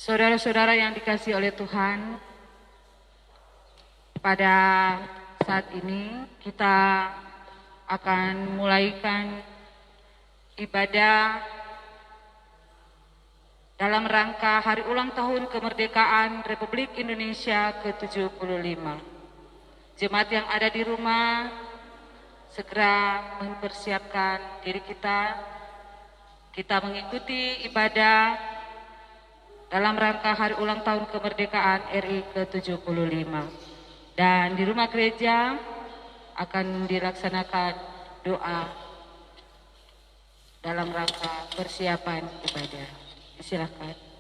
Saudara-saudara yang dikasihi oleh Tuhan, pada saat ini kita akan mulaikan ibadah dalam rangka hari ulang tahun kemerdekaan Republik Indonesia ke-75. Jemaat yang ada di rumah segera mempersiapkan diri kita mengikuti ibadah dalam rangka hari ulang tahun kemerdekaan RI ke-75. Dan di rumah gereja akan dilaksanakan doa dalam rangka persiapan ibadah. Silakan.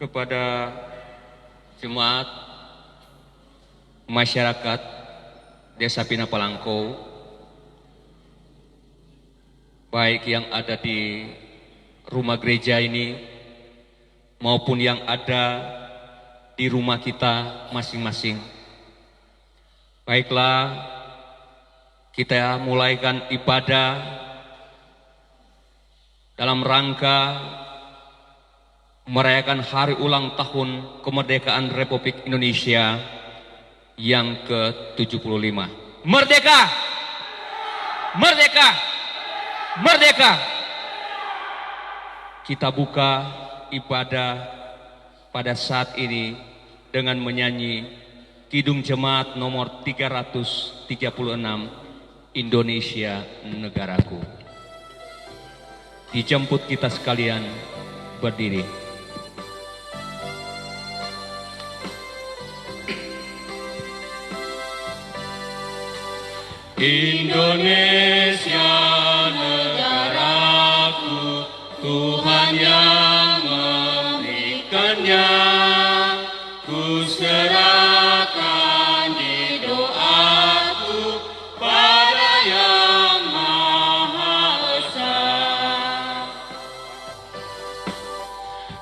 Kepada jemaat masyarakat Desa Pinapalangkou, baik yang ada di rumah gereja ini maupun yang ada di rumah kita masing-masing. Baiklah, kita mulaikan ibadah dalam rangka merayakan hari ulang tahun kemerdekaan Republik Indonesia yang ke-75. Merdeka! Merdeka! Merdeka! Kita buka ibadah pada saat ini dengan menyanyi Kidung Jemaat nomor 336, Indonesia Negaraku. Dijemput kita sekalian berdiri. Indonesia negaraku, Tuhan yang memberikannya, ku serahkan di doaku pada Yang Maha Esa.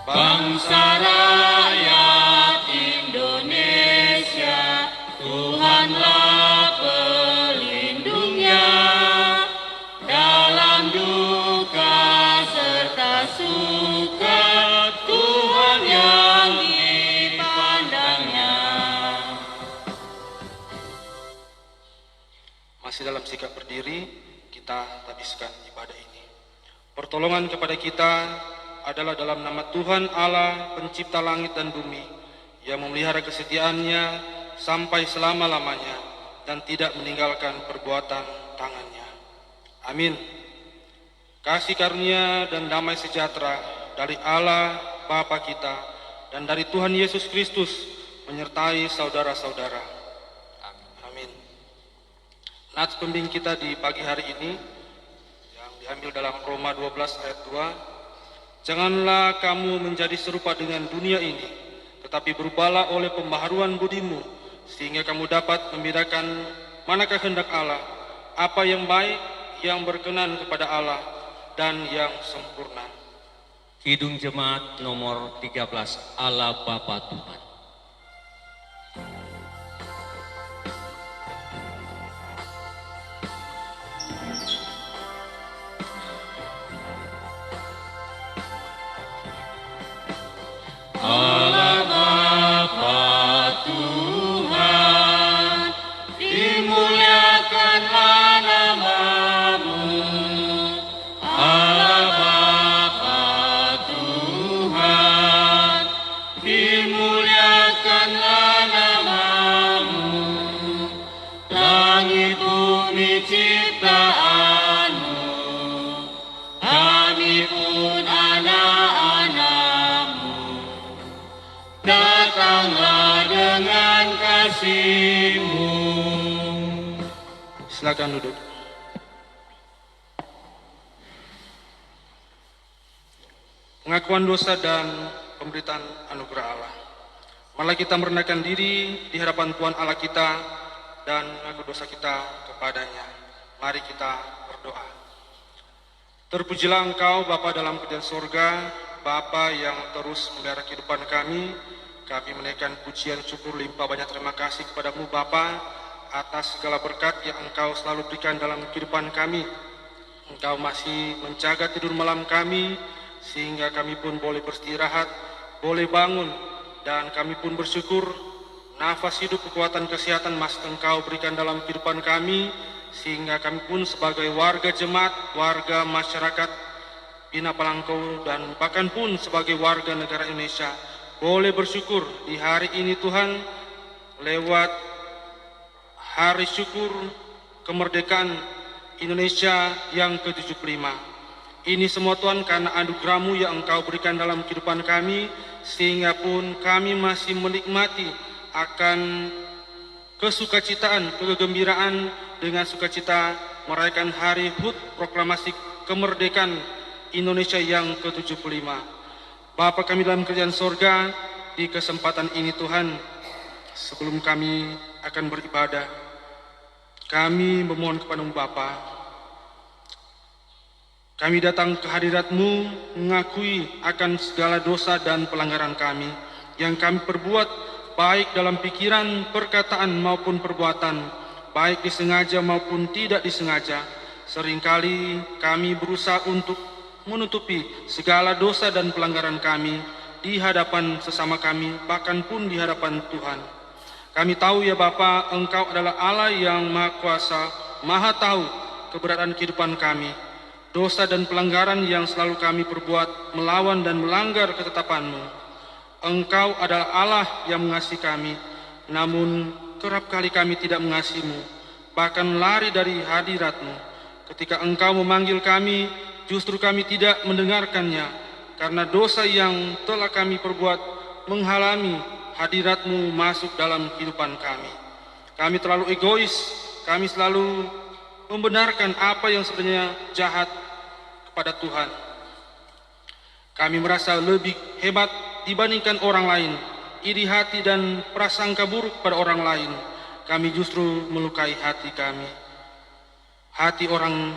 Bangsa rakyat Indonesia, Tuhanlah pelindungnya, dalam duka serta suka, Tuhan yang dipandangnya. Masih dalam sikap berdiri, kita habiskan ibadah ini. Pertolongan kepada kita adalah dalam nama Tuhan Allah, pencipta langit dan bumi, yang memelihara kesetiaannya sampai selama-lamanya dan tidak meninggalkan perbuatan tangannya. Amin. Kasih karunia dan damai sejahtera dari Allah Bapa kita dan dari Tuhan Yesus Kristus menyertai saudara-saudara. Amin. Nats pembimbing kita di pagi hari ini yang diambil dalam Roma 12 ayat 2. Janganlah kamu menjadi serupa dengan dunia ini, tetapi berubahlah oleh pembaharuan budimu, sehingga kamu dapat membedakan manakah kehendak Allah, apa yang baik, yang berkenan kepada Allah, dan yang sempurna. Kidung Jemaat nomor 13, Allah Bapa Tuhan. Allah Bapa Tuhan, dimuliakanlah nama-Mu. Allah Bapa Tuhan, dimuliakanlah nama-Mu. Langit bumi ciptaan-Mu, kami pun anak-anak-Mu. Datanglah dengan kasih-Mu. Silakan duduk. Pengakuan dosa dan pemberitaan anugerah Allah. Marilah kita merendahkan diri di hadapan Tuhan Allah kita dan mengaku dosa kita kepadanya. Mari kita berdoa. Terpujilah Engkau Bapa dalam kerajaan surga, Bapa yang terus memelihara kehidupan kami. Kami menaikkan pujian syukur limpah banyak terima kasih kepada-Mu Bapa atas segala berkat yang Engkau selalu berikan dalam kehidupan kami. Engkau masih menjaga tidur malam kami sehingga kami pun boleh beristirahat, boleh bangun, dan kami pun bersyukur nafas hidup, kekuatan, kesehatan masih Engkau berikan dalam kehidupan kami sehingga kami pun sebagai warga jemaat, warga masyarakat Bina Palangkau dan bahkan pun sebagai warga negara Indonesia boleh bersyukur di hari ini Tuhan, lewat hari syukur kemerdekaan Indonesia yang ke-75. Ini semua Tuhan karena anugerah-Mu yang Engkau berikan dalam kehidupan kami, sehingga pun kami masih menikmati akan kesukacitaan, kegembiraan dengan sukacita merayakan hari HUT proklamasi kemerdekaan Indonesia yang ke-75. Bapa kami dalam kerajaan sorga, di kesempatan ini Tuhan, sebelum kami akan beribadah, kami memohon kepada-Mu Bapa. Kami datang ke hadirat-Mu mengakui akan segala dosa dan pelanggaran kami yang kami perbuat, baik dalam pikiran, perkataan maupun perbuatan, baik disengaja maupun tidak disengaja. Seringkali kami berusaha untuk menutupi segala dosa dan pelanggaran kami di hadapan sesama kami, bahkan pun di hadapan Tuhan. Kami tahu ya Bapa, Engkau adalah Allah yang Maha Kuasa, Maha tahu keberadaan kehidupan kami, dosa dan pelanggaran yang selalu kami perbuat melawan dan melanggar ketetapan-Mu. Engkau adalah Allah yang mengasihi kami, namun kerap kali kami tidak mengasihi-Mu, bahkan lari dari hadirat-Mu. Ketika Engkau memanggil kami, justru kami tidak mendengarkannya, karena dosa yang telah kami perbuat menghalangi hadirat-Mu masuk dalam kehidupan kami. Kami terlalu egois, kami selalu membenarkan apa yang sebenarnya jahat kepada Tuhan. Kami merasa lebih hebat dibandingkan orang lain, iri hati dan prasangka buruk pada orang lain. Kami justru melukai hati kami, hati orang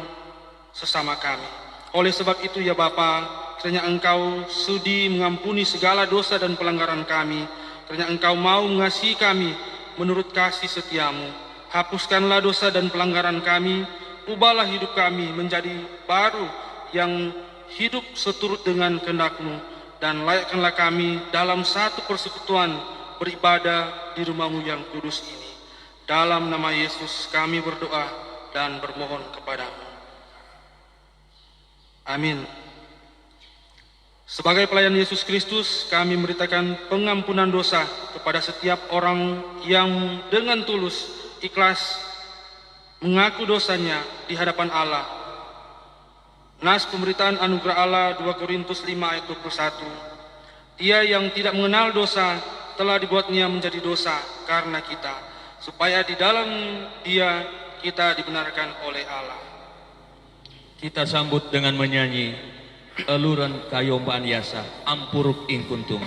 sesama kami. Oleh sebab itu ya Bapa, kiranya Engkau sudi mengampuni segala dosa dan pelanggaran kami, kiranya Engkau mau mengasihi kami menurut kasih setiamu. Hapuskanlah dosa dan pelanggaran kami, ubahlah hidup kami menjadi baru yang hidup seturut dengan kehendak-Mu, dan layakkanlah kami dalam satu persekutuan beribadah di rumah-Mu yang kudus ini. Dalam nama Yesus kami berdoa dan bermohon kepadamu. Amin. Sebagai pelayan Yesus Kristus, kami memberitakan pengampunan dosa kepada setiap orang yang dengan tulus, ikhlas mengaku dosanya di hadapan Allah. Nas pemberitaan anugerah Allah 2 Korintus 5 ayat 21. Dia yang tidak mengenal dosa telah dibuatnya menjadi dosa karena kita, supaya di dalam Dia kita dibenarkan oleh Allah. Kita sambut dengan menyanyi eluran kayombaan yasa ampuruk ing kuntum.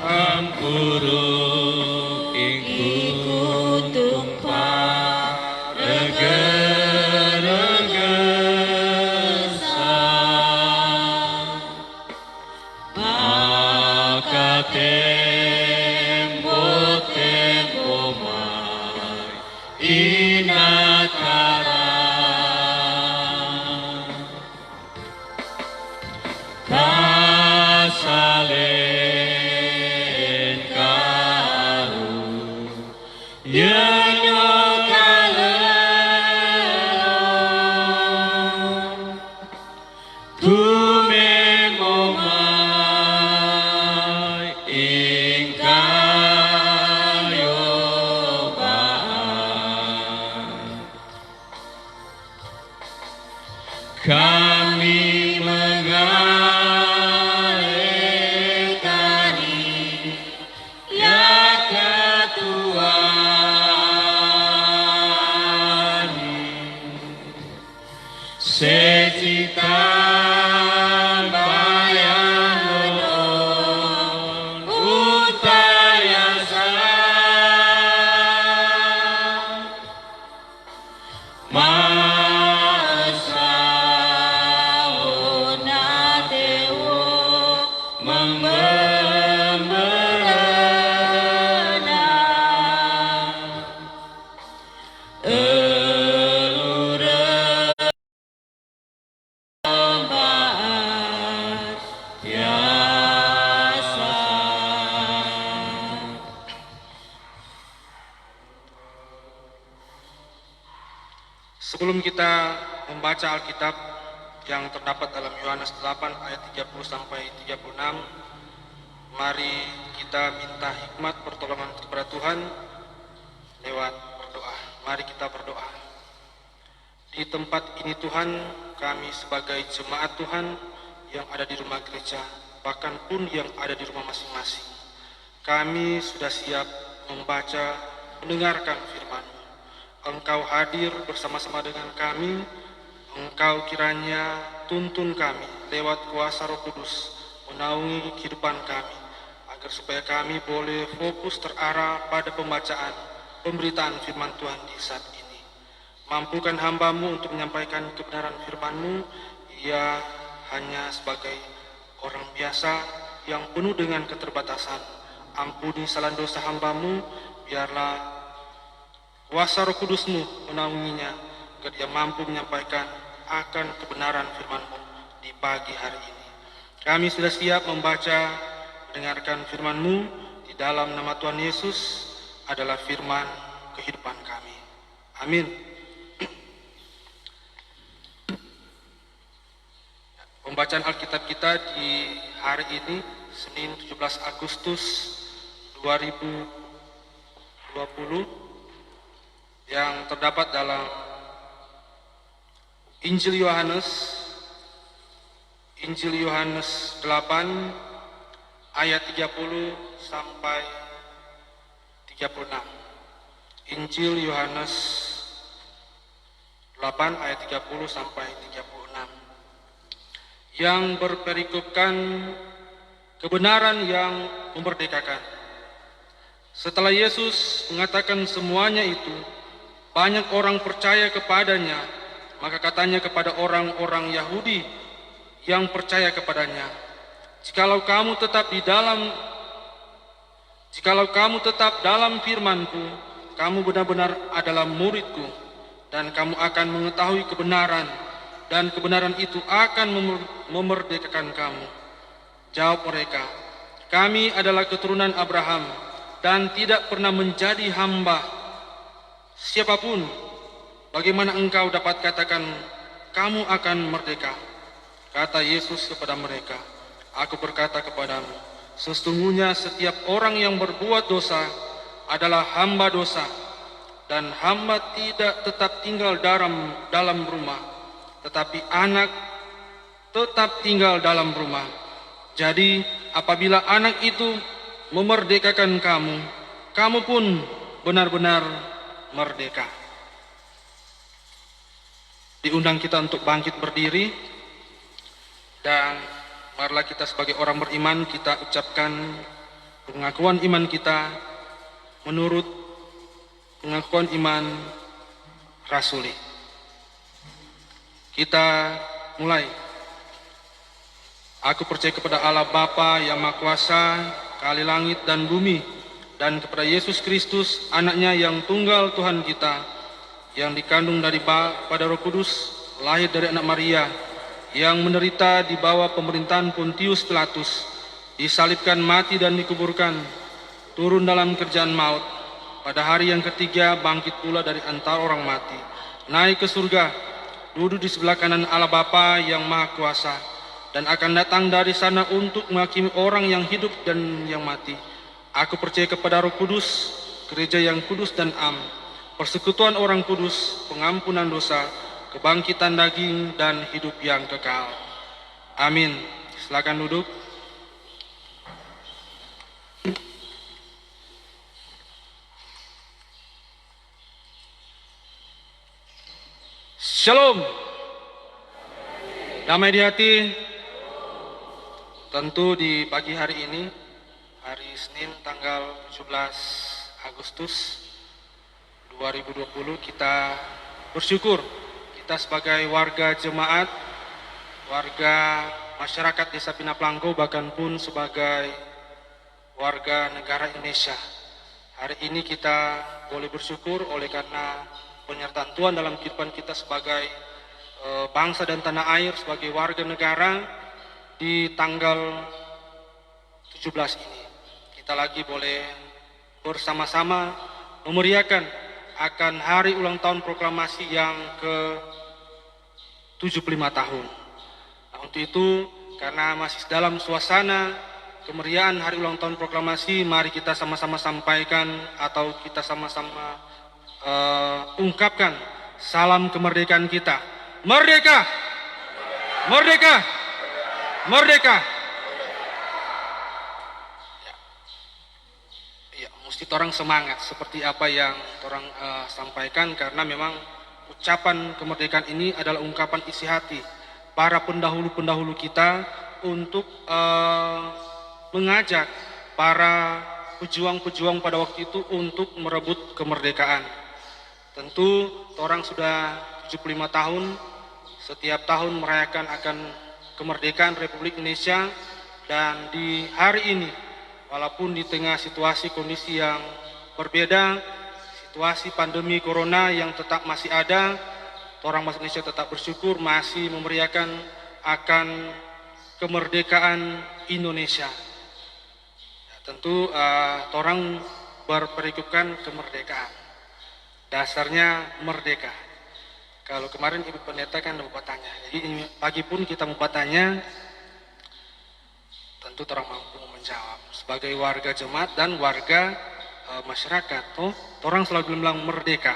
Ampuruk ing kuntum kami mengalihkan ya ketuaan secita bayan non utayasa Sebelum kita membaca Alkitab yang terdapat dalam Yohanes 8 ayat 30 sampai 36, mari kita minta hikmat pertolongan kepada Tuhan lewat berdoa. Mari kita berdoa. Di tempat ini Tuhan, kami sebagai jemaat Tuhan yang ada di rumah gereja, bahkan pun yang ada di rumah masing-masing, kami sudah siap membaca, mendengarkan firman-Mu. Engkau hadir bersama-sama dengan kami. Engkau kiranya tuntun kami lewat kuasa Roh Kudus, menaungi kehidupan kami, agar supaya kami boleh fokus terarah pada pembacaan, pemberitaan firman Tuhan di saat ini. Mampukan hamba-Mu untuk menyampaikan kebenaran firman-Mu. Ia hanya sebagai orang biasa yang penuh dengan keterbatasan. Ampuni kesalahan dosa hamba-Mu, biarlah kuasa Roh Kudus-Mu menaunginya, agar dia mampu menyampaikan akan kebenaran firman-Mu di pagi hari ini. Kami sudah siap membaca, mendengarkan firman-Mu. Di dalam nama Tuhan Yesus adalah firman kehidupan kami. Amin. Pembacaan Alkitab kita di hari ini, Senin 17 Agustus 2020, yang terdapat dalam Injil Yohanes 8 ayat 30 sampai 36. Injil Yohanes 8 ayat 30 sampai 36. Yang berperikopkan kebenaran yang memerdekakan. Setelah Yesus mengatakan semuanya itu, banyak orang percaya kepadanya. Maka katanya kepada orang-orang Yahudi yang percaya kepadanya, Jikalau kamu tetap dalam firman-Ku, kamu benar-benar adalah murid-Ku, dan kamu akan mengetahui kebenaran, dan kebenaran itu akan memerdekakan kamu. Jawab mereka, kami adalah keturunan Abraham, dan tidak pernah menjadi hamba siapapun. Bagaimana engkau dapat katakan kamu akan merdeka? Kata Yesus kepada mereka, Aku berkata kepadamu, sesungguhnya setiap orang yang berbuat dosa adalah hamba dosa, dan hamba tidak tetap tinggal dalam rumah, tetapi anak tetap tinggal dalam rumah. Jadi apabila anak itu memerdekakan kamu, kamu pun benar-benar merdeka. Diundang kita untuk bangkit berdiri, dan marilah kita sebagai orang beriman kita ucapkan pengakuan iman kita menurut pengakuan iman rasuli. Kita mulai. Aku percaya kepada Allah Bapa yang Maha Kuasa, Kali langit dan bumi, dan kepada Yesus Kristus, anaknya yang tunggal Tuhan kita, yang dikandung pada Roh Kudus, lahir dari anak Maria, yang menderita di bawah pemerintahan Pontius Pilatus, disalibkan, mati dan dikuburkan, turun dalam kerjaan maut, pada hari yang ketiga bangkit pula dari antara orang mati, naik ke surga, duduk di sebelah kanan Allah Bapa yang Maha Kuasa, dan akan datang dari sana untuk menghakimi orang yang hidup dan yang mati. Aku percaya kepada Roh Kudus, gereja yang kudus dan am, persekutuan orang kudus, pengampunan dosa, kebangkitan daging, dan hidup yang kekal. Amin. Silakan duduk. Shalom. Damai di hati. Tentu di pagi hari ini, hari Senin tanggal 17 Agustus 2020, kita bersyukur kita sebagai warga jemaat, warga masyarakat Desa Pinaplangko, bahkan pun sebagai warga negara Indonesia. Hari ini kita boleh bersyukur oleh karena penyertaan Tuhan dalam kehidupan kita sebagai bangsa dan tanah air, sebagai warga negara. Di tanggal 17 ini kita lagi boleh bersama-sama memeriahkan akan hari ulang tahun proklamasi yang ke-75 tahun. Nah, untuk itu, karena masih dalam suasana kemeriahan hari ulang tahun proklamasi, mari kita sama-sama sampaikan atau kita sama-sama ungkapkan salam kemerdekaan kita. Merdeka! Merdeka! Merdeka! Ya, mesti orang semangat seperti apa yang orang sampaikan, karena memang ucapan kemerdekaan ini adalah ungkapan isi hati para pendahulu-pendahulu kita untuk mengajak para pejuang-pejuang pada waktu itu untuk merebut kemerdekaan. Tentu orang sudah 75 tahun, setiap tahun merayakan akan kemerdekaan Republik Indonesia, dan di hari ini walaupun di tengah situasi kondisi yang berbeda, situasi pandemi corona yang tetap masih ada, orang bangsa Indonesia tetap bersyukur masih memeriahkan akan kemerdekaan Indonesia. Ya, tentu orang berperikopkan kemerdekaan, dasarnya merdeka. Kalau kemarin Ibu Pendeta kan mau tanya, jadi pagi pun kita mau tanya, tentu orang mampu menjawab. Sebagai warga jemaat dan warga masyarakat, orang selalu bilang merdeka,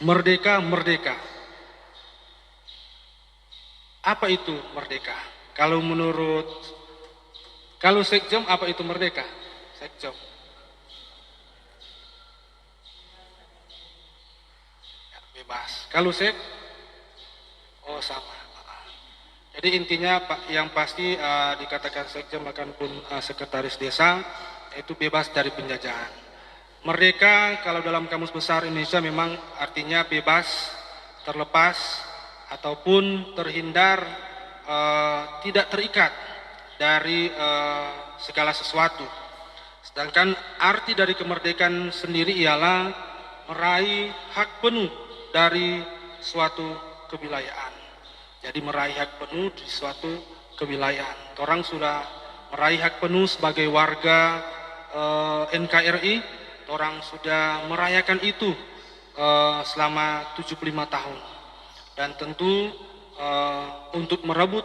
merdeka, merdeka. Apa itu merdeka? Kalau Sekjom, apa itu merdeka? Sekjom. Ya, bebas. Kalau Sek, oh sama. Jadi intinya Pak, yang pasti dikatakan Sekjom akan pun sekretaris desa, itu bebas dari penjajahan. Merdeka kalau dalam Kamus Besar Indonesia memang artinya bebas, terlepas, ataupun terhindar, tidak terikat dari segala sesuatu. Sedangkan arti dari kemerdekaan sendiri ialah meraih hak penuh dari suatu kewilayahan. Jadi meraih hak penuh di suatu kewilayahan. Orang sudah meraih hak penuh sebagai warga NKRI, orang sudah merayakan itu selama 75 tahun. Dan tentu untuk merebut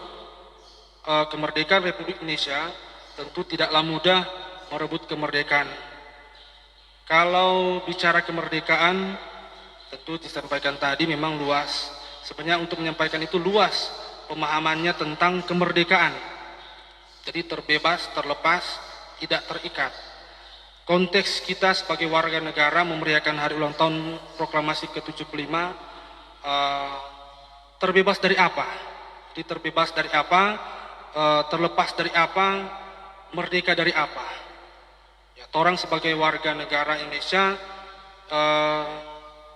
kemerdekaan Republik Indonesia tentu tidaklah mudah merebut kemerdekaan. Kalau bicara kemerdekaan tentu disampaikan tadi memang luas. Sebenarnya untuk menyampaikan itu luas pemahamannya tentang kemerdekaan. Jadi terbebas, terlepas, tidak terikat. Konteks kita sebagai warga negara memeriahkan hari ulang tahun proklamasi ke-75, terbebas dari apa? Jadi terbebas dari apa? Terlepas dari apa, merdeka dari apa. Ya, orang sebagai warga negara Indonesia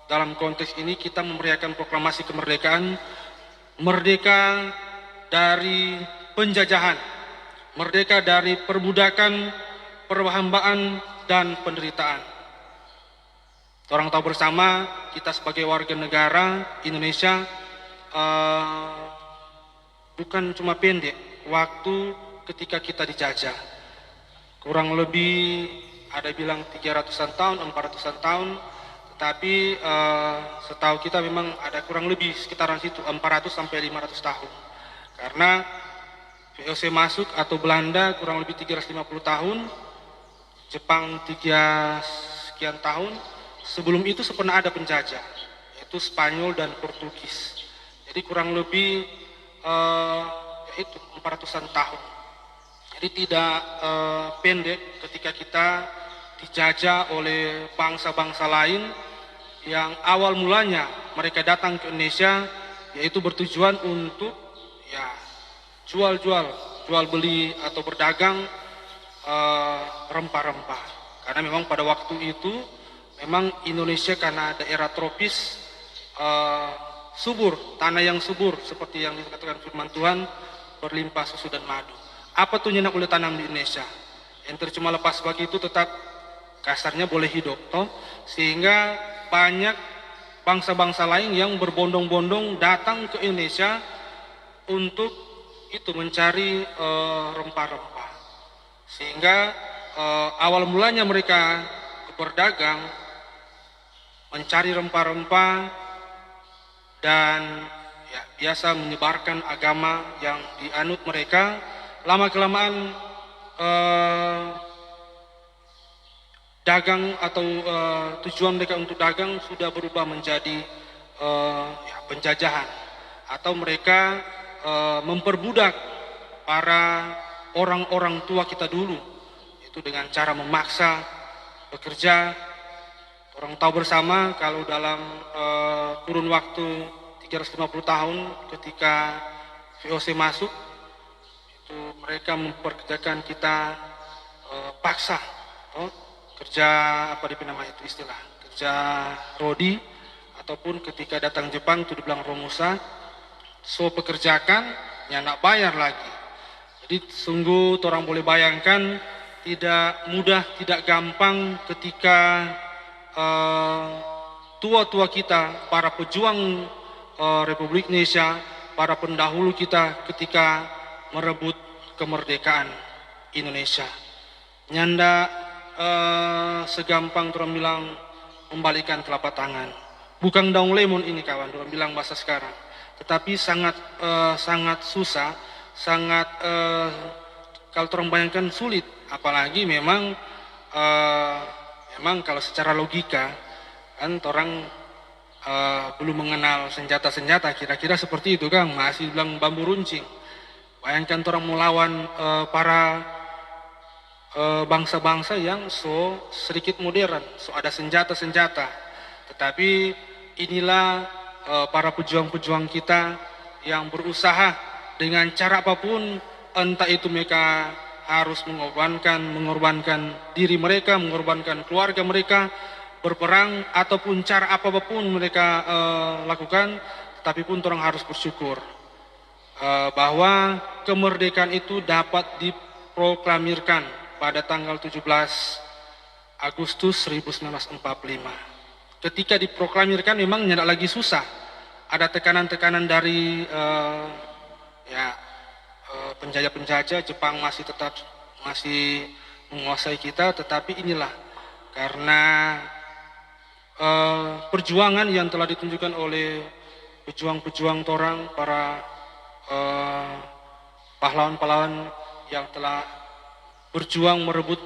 dalam konteks ini kita memeriahkan proklamasi kemerdekaan, merdeka dari penjajahan, merdeka dari perbudakan, perhambaan dan penderitaan. Orang tahu bersama kita sebagai warga negara Indonesia bukan cuma pendek waktu ketika kita dijajah. Kurang lebih ada bilang 300-an tahun, 400-an tahun, tetapi setahu kita memang ada kurang lebih sekitaran situ 400 sampai 500 tahun. Karena VOC masuk atau Belanda kurang lebih 350 tahun, Jepang 3 sekian tahun, sebelum itu pernah ada penjajah, yaitu Spanyol dan Portugis. Jadi kurang lebih yaitu 400-an tahun. Jadi tidak pendek ketika kita dijajah oleh bangsa-bangsa lain yang awal mulanya mereka datang ke Indonesia yaitu bertujuan untuk ya jual beli atau berdagang rempah-rempah. Karena memang pada waktu itu memang Indonesia karena daerah tropis subur, tanah yang subur seperti yang dikatakan firman Tuhan, berlimpah susu dan madu. Apa tuh nyenak boleh tanam di Indonesia? Enter cuma lepas bagi itu tetap kasarnya boleh hidup, toh? Sehingga banyak bangsa-bangsa lain yang berbondong-bondong datang ke Indonesia untuk itu mencari rempah-rempah. Sehingga awal mulanya mereka berdagang, mencari rempah-rempah dan ya, biasa menyebarkan agama yang dianut mereka. Lama-kelamaan dagang atau tujuan mereka untuk dagang sudah berubah menjadi ya, penjajahan, atau mereka memperbudak para orang-orang tua kita dulu, itu dengan cara memaksa bekerja. Orang tahu bersama kalau dalam kurun waktu 350 tahun ketika VOC masuk, itu mereka memperkerjakan kita paksa, kerja apa namanya itu istilah, kerja rodi, ataupun ketika datang Jepang itu dibilang romusa, so pekerjakan, ya nak bayar lagi. Jadi sungguh orang boleh bayangkan tidak mudah, tidak gampang ketika tua-tua kita, para pejuang Republik Indonesia, para pendahulu kita ketika merebut kemerdekaan Indonesia. Nyanda segampang orang bilang membalikan telapak tangan. Bukan daun lemon ini kawan, orang bilang bahasa sekarang. Tetapi sangat susah, sangat kalau orang bayangkan sulit. Apalagi memang kalau secara logika kan orang belum mengenal senjata-senjata, kira-kira seperti itu Kang, masih bilang bambu runcing. Bayangkan orang melawan para bangsa-bangsa yang sedikit modern, ada senjata-senjata. Tetapi inilah para pejuang-pejuang kita yang berusaha dengan cara apapun, entah itu mereka harus mengorbankan diri mereka, mengorbankan keluarga mereka, berperang ataupun cara apapun mereka lakukan, tapi pun orang harus bersyukur bahwa kemerdekaan itu dapat diproklamirkan pada tanggal 17 Agustus 1945. Ketika diproklamirkan memang tidak lagi susah, ada tekanan-tekanan dari penjajah-penjajah. Jepang masih menguasai kita, tetapi inilah karena perjuangan yang telah ditunjukkan oleh pejuang-pejuang torang, para pahlawan-pahlawan yang telah berjuang merebut,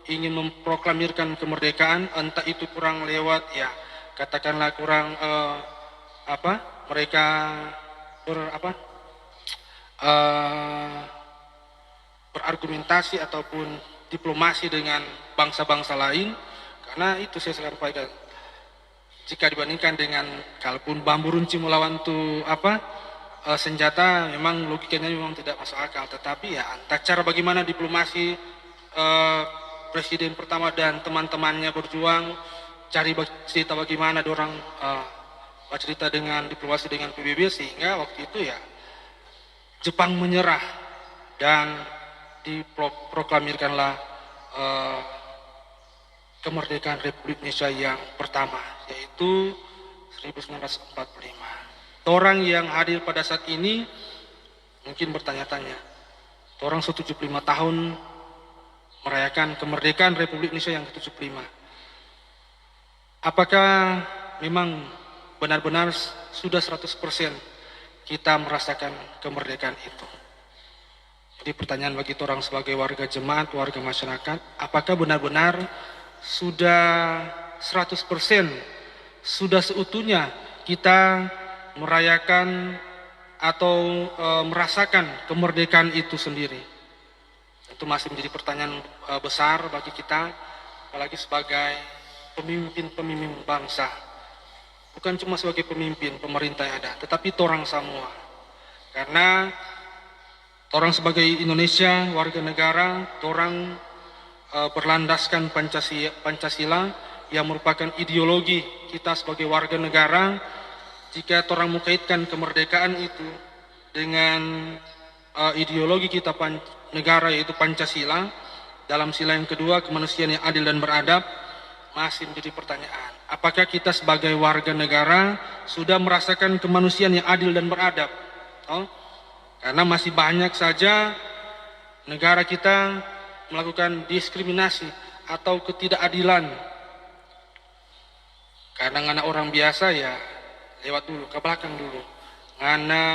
ingin memproklamirkan kemerdekaan, entah itu kurang lewat katakanlah kurang mereka berargumentasi ataupun diplomasi dengan bangsa-bangsa lain, karena itu saya sampaikan, jika dibandingkan dengan kalaupun bambu runcing melawan senjata, memang logikanya memang tidak masuk akal. Tetapi entah cara bagaimana diplomasi presiden pertama dan teman-temannya berjuang, cari cerita bagaimana dorang bercerita dengan diplomasi dengan PBB, sehingga waktu itu Jepang menyerah dan diproklamirkanlah kemerdekaan Republik Indonesia yang pertama, yaitu 1945. Orang yang hadir pada saat ini mungkin bertanya-tanya, orang 75 tahun merayakan kemerdekaan Republik Indonesia yang ke-75. Apakah memang benar-benar sudah 100% kita merasakan kemerdekaan itu? Jadi pertanyaan bagi orang sebagai warga jemaat, warga masyarakat, apakah benar-benar sudah 100%, sudah seutuhnya kita merayakan atau merasakan kemerdekaan itu sendiri? Itu masih menjadi pertanyaan besar bagi kita, apalagi sebagai pemimpin-pemimpin bangsa. Bukan cuma sebagai pemimpin pemerintah yang ada, tetapi orang semua. Karena orang sebagai Indonesia, warga negara, orang berlandaskan Pancasila yang merupakan ideologi kita sebagai warga negara. Jika orang mengkaitkan kemerdekaan itu dengan ideologi kita negara, yaitu Pancasila, dalam sila yang kedua, kemanusiaan yang adil dan beradab, masih menjadi pertanyaan. Apakah kita sebagai warga negara sudah merasakan kemanusiaan yang adil dan beradab? Karena masih banyak saja negara kita melakukan diskriminasi atau ketidakadilan. Kadang anak orang biasa lewat dulu, ke belakang dulu. Ngana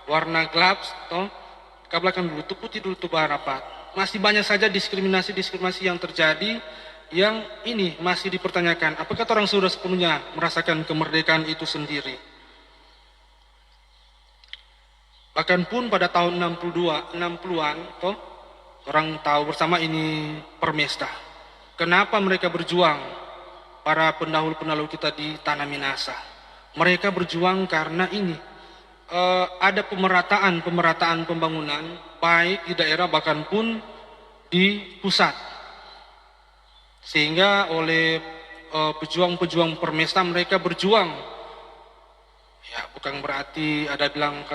warna gelap ke belakang dulu, tuh putih dulu, tuh barapat. Masih banyak saja diskriminasi yang terjadi, yang ini masih dipertanyakan. Apakah orang sudah sepenuhnya merasakan kemerdekaan itu sendiri? Bahkan pun pada tahun 60-an, orang tahu bersama ini Permesta. Kenapa mereka berjuang? Para pendahulu-pendahulu kita di Tanah Minahasa. Mereka berjuang karena ini. Ada pemerataan pembangunan, baik di daerah bahkan pun di pusat. Sehingga oleh pejuang-pejuang Permesta mereka berjuang. Bukan berarti ada bilang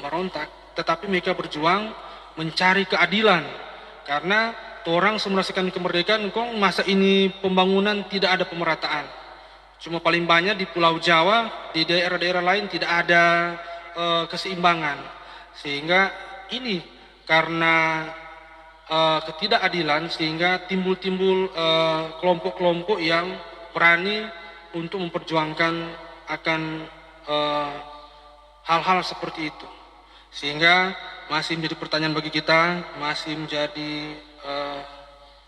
merontak, tetapi mereka berjuang mencari keadilan. Karena orang merasakan kemerdekaan, masa ini pembangunan tidak ada pemerataan. Cuma paling banyak di Pulau Jawa, di daerah-daerah lain tidak ada keseimbangan. Sehingga ini karena ketidakadilan, sehingga timbul kelompok-kelompok yang berani untuk memperjuangkan akan hal-hal seperti itu. Sehingga masih menjadi pertanyaan bagi kita, masih menjadi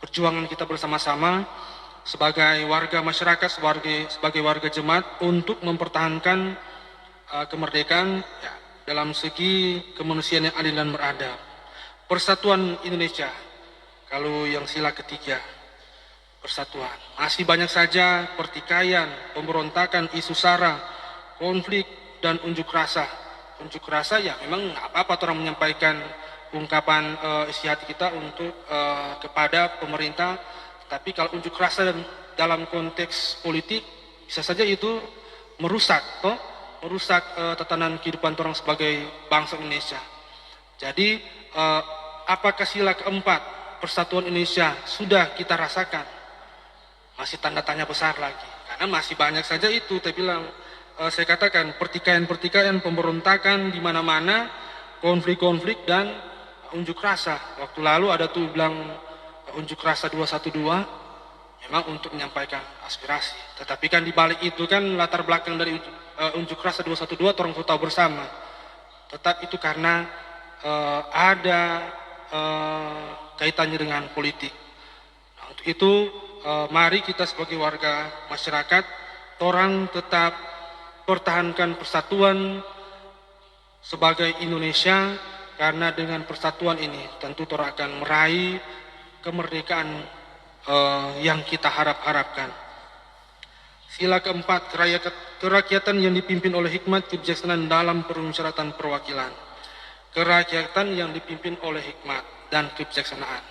perjuangan kita bersama-sama. sebagai warga masyarakat, sebagai warga jemaat untuk mempertahankan kemerdekaan ya, dalam segi kemanusiaan yang adil dan beradab. Persatuan Indonesia, kalau yang sila ketiga, persatuan. Masih banyak saja pertikaian, pemberontakan, isu sara, konflik, dan unjuk rasa. Unjuk rasa ya memang nggak apa-apa orang menyampaikan ungkapan isi hati kita untuk kepada pemerintah. Tapi kalau unjuk rasa dalam konteks politik bisa saja itu merusak tatanan kehidupan orang sebagai bangsa Indonesia. Jadi apakah sila keempat persatuan Indonesia sudah kita rasakan? Masih tanda tanya besar lagi. Karena masih banyak saja itu, saya katakan pertikaian-pertikaian, pemberontakan di mana-mana, konflik-konflik dan unjuk rasa. Waktu lalu ada tuh bilang unjuk rasa 212 memang untuk menyampaikan aspirasi. Tetapi kan dibalik itu kan latar belakang dari unjuk rasa 212 orang tahu bersama. Tetap itu karena ada kaitannya dengan politik. Nah, untuk itu mari kita sebagai warga masyarakat orang tetap pertahankan persatuan sebagai Indonesia, karena dengan persatuan ini tentu orang akan meraih kemerdekaan yang kita harapkan. Sila keempat, kerakyatan yang dipimpin oleh hikmat kebijaksanaan dalam permusyawaratan perwakilan. Kerakyatan yang dipimpin oleh hikmat dan kebijaksanaan.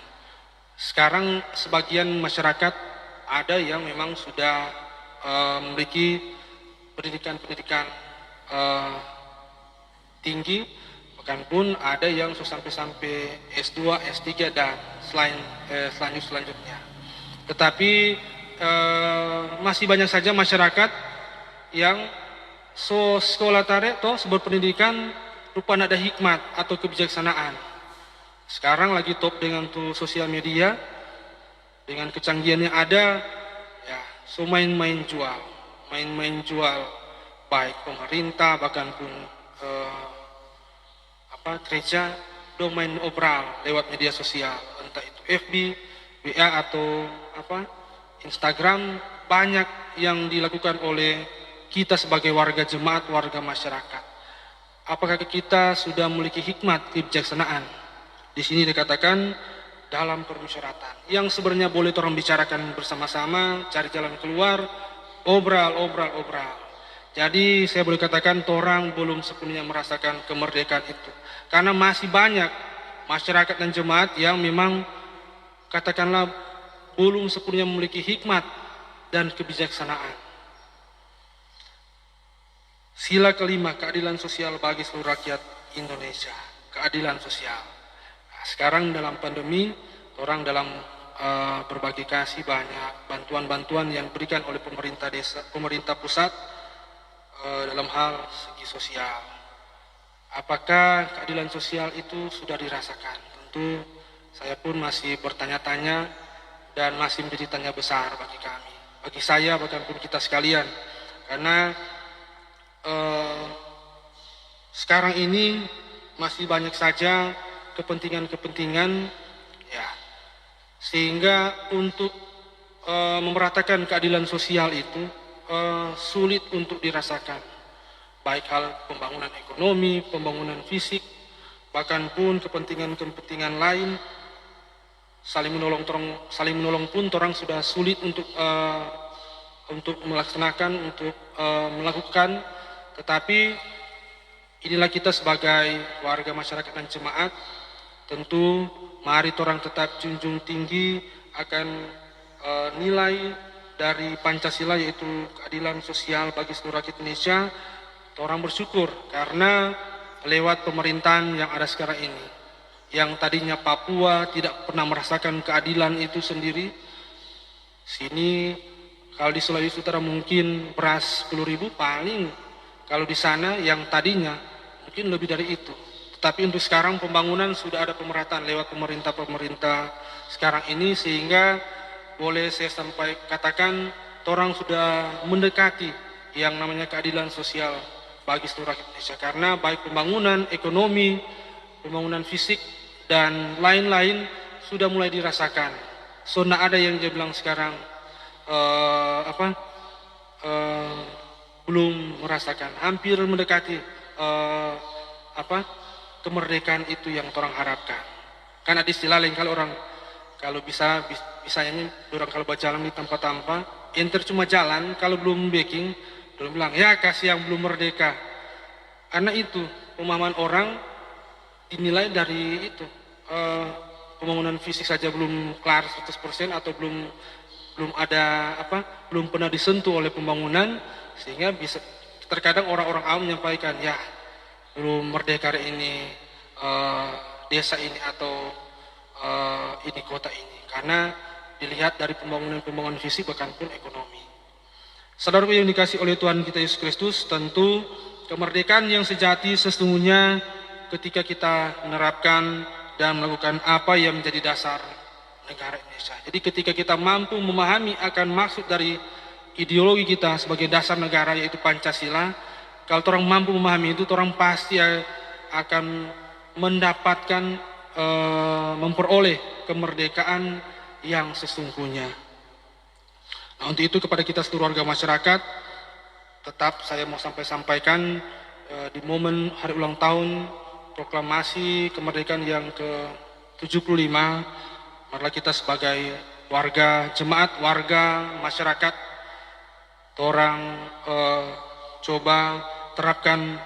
Sekarang sebagian masyarakat ada yang memang sudah memiliki pendidikan tinggi, bahkan pun ada yang sampai S2, S3 dan selanjutnya. Tetapi masih banyak saja masyarakat yang sekolah tarik atau berpendidikan rupa ada hikmat atau kebijaksanaan. Sekarang lagi top dengan tuh sosial media, dengan kecanggihan yang ada, ya, so main-main jual, baik pemerintah bahkan pun gereja domain obral lewat media sosial, entah itu FB, WA atau Instagram. Banyak yang dilakukan oleh kita sebagai warga jemaat, warga masyarakat. Apakah kita sudah memiliki hikmat kebijaksanaan? Di sini dikatakan dalam permusyawaratan yang sebenarnya boleh orang bicarakan bersama-sama, cari jalan keluar, obral. Jadi saya boleh katakan orang belum sepenuhnya merasakan kemerdekaan itu. Karena masih banyak masyarakat dan jemaat yang memang katakanlah belum sepenuhnya memiliki hikmat dan kebijaksanaan. Sila kelima, keadilan sosial bagi seluruh rakyat Indonesia. Keadilan sosial. Nah, sekarang dalam pandemi, orang dalam berbagi kasih banyak bantuan-bantuan yang diberikan oleh pemerintah desa, pemerintah pusat dalam hal segi sosial. Apakah keadilan sosial itu sudah dirasakan? Tentu saya pun masih bertanya-tanya dan masih menjadi tanya besar bagi kami, bagi saya bahkan pun kita sekalian. Karena sekarang ini masih banyak saja kepentingan-kepentingan, ya, sehingga untuk memeratakan keadilan sosial itu sulit untuk dirasakan, baik hal pembangunan ekonomi, pembangunan fisik, bahkan pun kepentingan-kepentingan lain saling menolong pun orang sudah sulit untuk melaksanakan, untuk melakukan. Tetapi inilah kita sebagai warga masyarakat dan jemaat, tentu mari orang tetap junjung tinggi akan nilai dari Pancasila, yaitu keadilan sosial bagi seluruh rakyat Indonesia. Orang bersyukur karena lewat pemerintahan yang ada sekarang ini, yang tadinya Papua tidak pernah merasakan keadilan itu sendiri, sini kalau di Sulawesi Utara mungkin beras 10.000 paling, kalau di sana yang tadinya mungkin lebih dari itu. Tetapi untuk sekarang pembangunan sudah ada pemerataan lewat pemerintah sekarang ini, sehingga boleh saya sampai katakan orang sudah mendekati yang namanya keadilan sosial bagi seluruh rakyat Indonesia. Karena baik pembangunan ekonomi, pembangunan fisik dan lain-lain sudah mulai dirasakan. So, ada yang dia bilang sekarang apa belum merasakan, hampir mendekati apa kemerdekaan itu yang orang harapkan. Karena di istilah lain kalau orang kalau bisanya orang kalau berjalan di tempat-tempat enter cuma jalan, kalau belum backing belum bilang ya kasih yang belum merdeka. Karena itu pemahaman orang dinilai dari itu pembangunan fisik saja belum kelar 100% atau belum ada belum pernah disentuh oleh pembangunan, sehingga bisa terkadang orang-orang awam menyampaikan ya belum merdeka ini desa ini atau ini kota ini, karena dilihat dari pembangunan fisik bahkan pun ekonomi. Saudaraku yang dikasih oleh Tuhan kita Yesus Kristus, tentu kemerdekaan yang sejati sesungguhnya ketika kita menerapkan dan melakukan apa yang menjadi dasar negara Indonesia. Jadi ketika kita mampu memahami akan maksud dari ideologi kita sebagai dasar negara yaitu Pancasila, kalau orang mampu memahami itu, orang pasti akan mendapatkan memperoleh kemerdekaan yang sesungguhnya. Nah, untuk itu kepada kita seluruh warga masyarakat, tetap saya mau sampaikan di momen hari ulang tahun proklamasi kemerdekaan yang ke-75, marilah kita sebagai warga jemaat, warga masyarakat, orang coba terapkan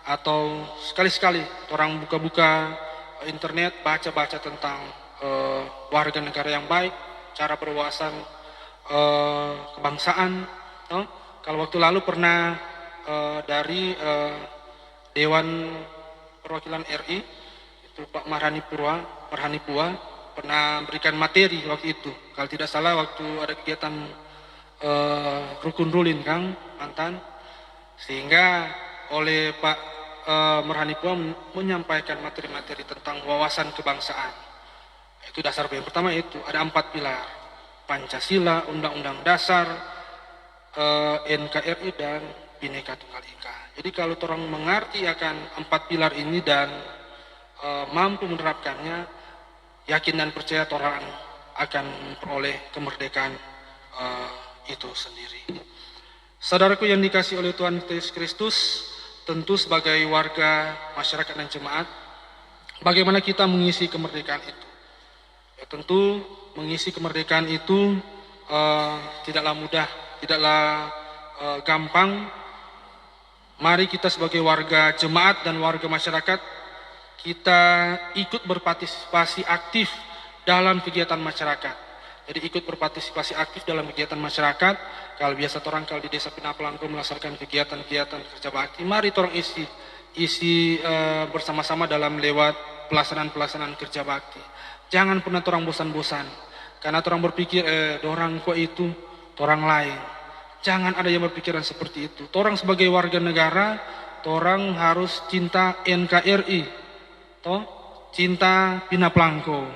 atau sekali-sekali orang buka-buka internet, baca-baca tentang warga negara yang baik, cara berwawasan kebangsaan. Kalau waktu lalu pernah dari Dewan Perwakilan RI itu Pak Marhani Pua pernah berikan materi waktu itu. Kalau tidak salah waktu ada kegiatan Rukun Rulin Kang mantan, sehingga oleh Pak Marhani Pua menyampaikan materi-materi tentang wawasan kebangsaan. Itu dasar yang pertama, itu ada 4 pilar: Pancasila, Undang-Undang Dasar, NKRI, dan Bhinneka Tunggal Ika. Jadi kalau orang mengerti akan 4 pilar ini dan mampu menerapkannya, yakin dan percaya orang akan memperoleh kemerdekaan itu sendiri. Saudaraku yang dikasih oleh Tuhan Yesus Kristus, tentu sebagai warga masyarakat dan jemaat, bagaimana kita mengisi kemerdekaan itu? Ya, tentu mengisi kemerdekaan itu tidaklah mudah, tidaklah gampang. Mari kita sebagai warga jemaat dan warga masyarakat, kita ikut berpartisipasi aktif dalam kegiatan masyarakat. Jadi ikut berpartisipasi aktif dalam kegiatan masyarakat. Kalau biasa orang kalau di Desa Pinapalangko melaksanakan kegiatan-kegiatan kerja bakti, mari orang isi bersama-sama dalam lewat pelaksanaan kerja bakti. Jangan pernah orang bosan-bosan, karena orang berpikir orang kok itu orang lain. Jangan ada yang berpikiran seperti itu. Orang sebagai warga negara, orang harus cinta NKRI, cinta Pinapalangko,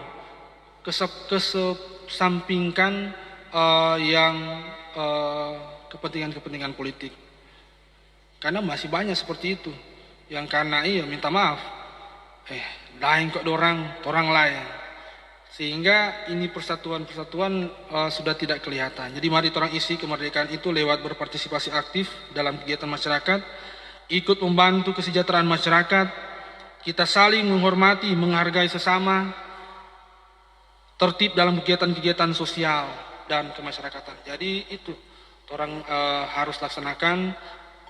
kesampingkan yang kepentingan-kepentingan politik. Karena masih banyak seperti itu yang karena minta maaf, lain kok orang lain, sehingga ini persatuan sudah tidak kelihatan. Jadi mari orang isi kemerdekaan itu lewat berpartisipasi aktif dalam kegiatan masyarakat, ikut membantu kesejahteraan masyarakat, kita saling menghormati, menghargai sesama, tertib dalam kegiatan-kegiatan sosial dan kemasyarakatan. Jadi itu orang harus laksanakan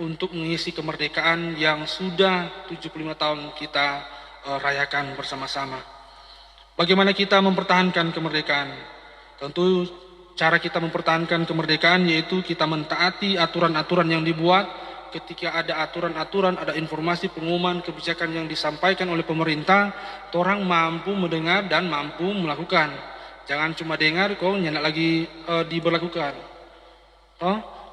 untuk mengisi kemerdekaan yang sudah 75 tahun kita rayakan bersama-sama. Bagaimana kita mempertahankan kemerdekaan? Tentu cara kita mempertahankan kemerdekaan yaitu kita mentaati aturan-aturan yang dibuat. Ketika ada aturan-aturan, ada informasi, pengumuman, kebijakan yang disampaikan oleh pemerintah, orang mampu mendengar dan mampu melakukan. Jangan cuma dengar kok nyenak lagi diberlakukan.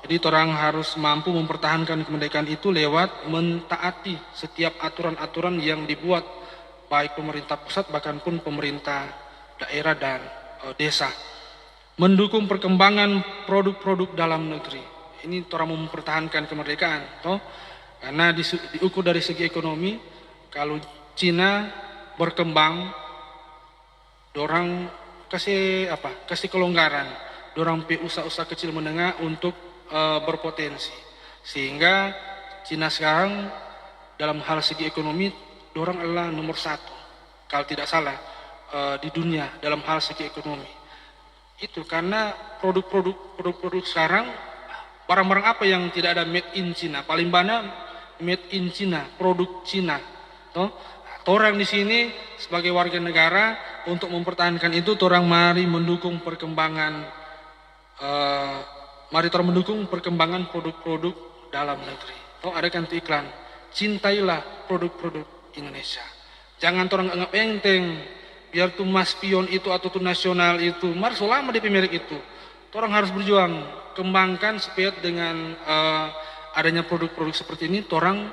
Jadi orang harus mampu mempertahankan kemerdekaan itu lewat mentaati setiap aturan-aturan yang dibuat baik pemerintah pusat bahkan pun pemerintah daerah dan desa. Mendukung perkembangan produk-produk dalam negeri. Ini orang mempertahankan kemerdekaan, karena diukur dari segi ekonomi. Kalau Cina berkembang, orang kasih kelonggaran, dorang pe usaha-usaha kecil menengah untuk berpotensi. Sehingga Cina sekarang dalam hal segi ekonomi dorang adalah nomor 1 kalau tidak salah di dunia dalam hal segi ekonomi. Itu karena produk-produk sekarang, barang-barang apa yang tidak ada made in China, paling banyak made in China, produk Cina. Toh, orang di sini sebagai warga negara untuk mempertahankan itu, orang mari mendukung perkembangan, produk-produk dalam negeri. Toh ada kan itu iklan, cintailah produk-produk Indonesia. Jangan orang anggap enteng. Biar tuh mas pion itu atau tuh nasional itu, mari selama di merek itu, orang harus berjuang, kembangkan supaya dengan adanya produk-produk seperti ini, orang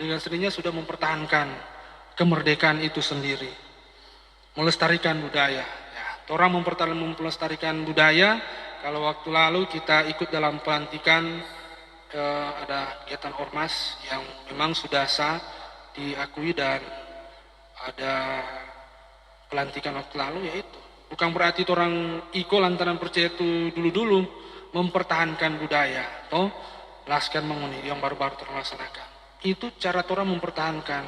dengan sendirinya sudah mempertahankan kemerdekaan itu sendiri, melestarikan budaya. Ya, orang melestarikan budaya. Kalau waktu lalu kita ikut dalam pelantikan, ada kegiatan ormas yang memang sudah sah diakui dan ada pelantikan waktu lalu, yaitu bukan berarti orang iko lantaran percaya itu dulu-dulu mempertahankan budaya, toh Laskar Manguni yang baru-baru terlaksanakan. Itu cara orang mempertahankan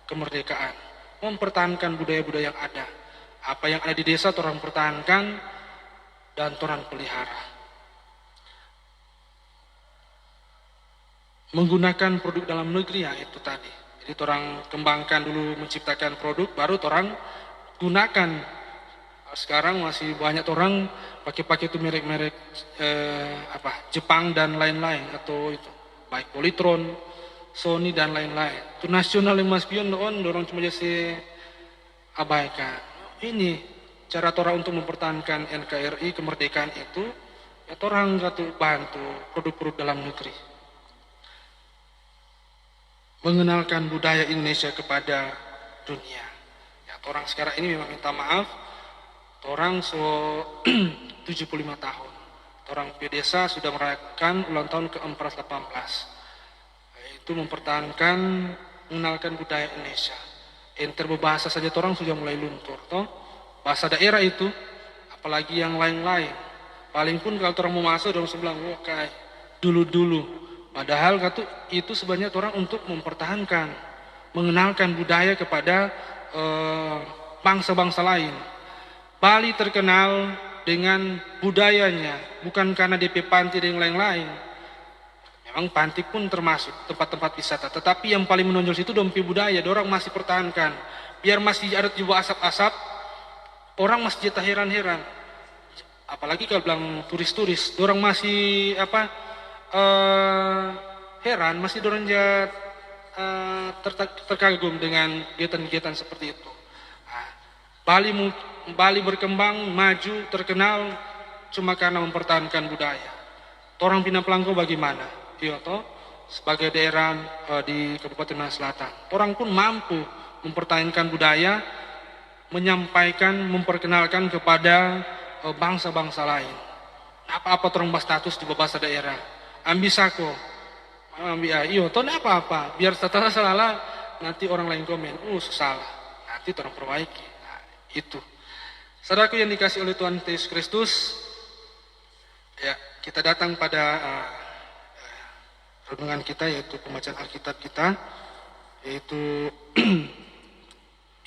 kemerdekaan, mempertahankan budaya-budaya yang ada. Apa yang ada di desa orang pertahankan dan orang pelihara. Menggunakan produk dalam negeri, ya itu tadi. Jadi orang kembangkan dulu, menciptakan produk, baru orang gunakan. Sekarang masih banyak orang pakai itu merek-merek Jepang dan lain-lain, atau itu baik Polytron, Sony dan lain-lain. Itu nasional yang mas pion dorong cuma jadi abaikan. Ini cara orang untuk mempertahankan NKRI kemerdekaan itu, ya orang bantu produk-produk dalam negeri. Mengenalkan budaya Indonesia kepada dunia. Orang sekarang ini memang minta maaf, orang 75 tahun. Orang di desa sudah merayakan ulang tahun ke-418. Itu mempertahankan, mengenalkan budaya Indonesia. Enter berbahasa saja orang sudah mulai luntur. Toh? Bahasa daerah itu, apalagi yang lain-lain. Paling pun kalau orang mau masuk, orang sebelah, kayak dulu-dulu. Padahal itu sebenarnya orang untuk mempertahankan, mengenalkan budaya kepada bangsa-bangsa lain. Bali terkenal dengan budayanya, bukan karena DP panti dan lain-lain. Memang panti pun termasuk tempat-tempat wisata, tetapi yang paling menonjol itu dompi budaya, orang masih pertahankan. Biar masih ada juga asap-asap, orang masih jatah heran-heran. Apalagi kalau bilang turis-turis, orang masih heran, masih orang terkagum dengan kegiatan-kegiatan seperti itu. Bali berkembang, maju, terkenal cuma karena mempertahankan budaya. Orang Pinang Pelangko bagaimana? Sebagai daerah di Kabupaten Tangerang Selatan, orang pun mampu mempertahankan budaya, menyampaikan, memperkenalkan kepada bangsa-bangsa lain. Apa-apa orang berstatus di bahasa daerah. Ambisako. Apa-apa, biar setelah salah nanti orang lain komen, salah, nanti orang perbaiki. Nah, itu. Saudaraku yang dikasih oleh Tuhan Yesus Kristus, ya kita datang pada renungan kita, yaitu pembacaan Alkitab kita, yaitu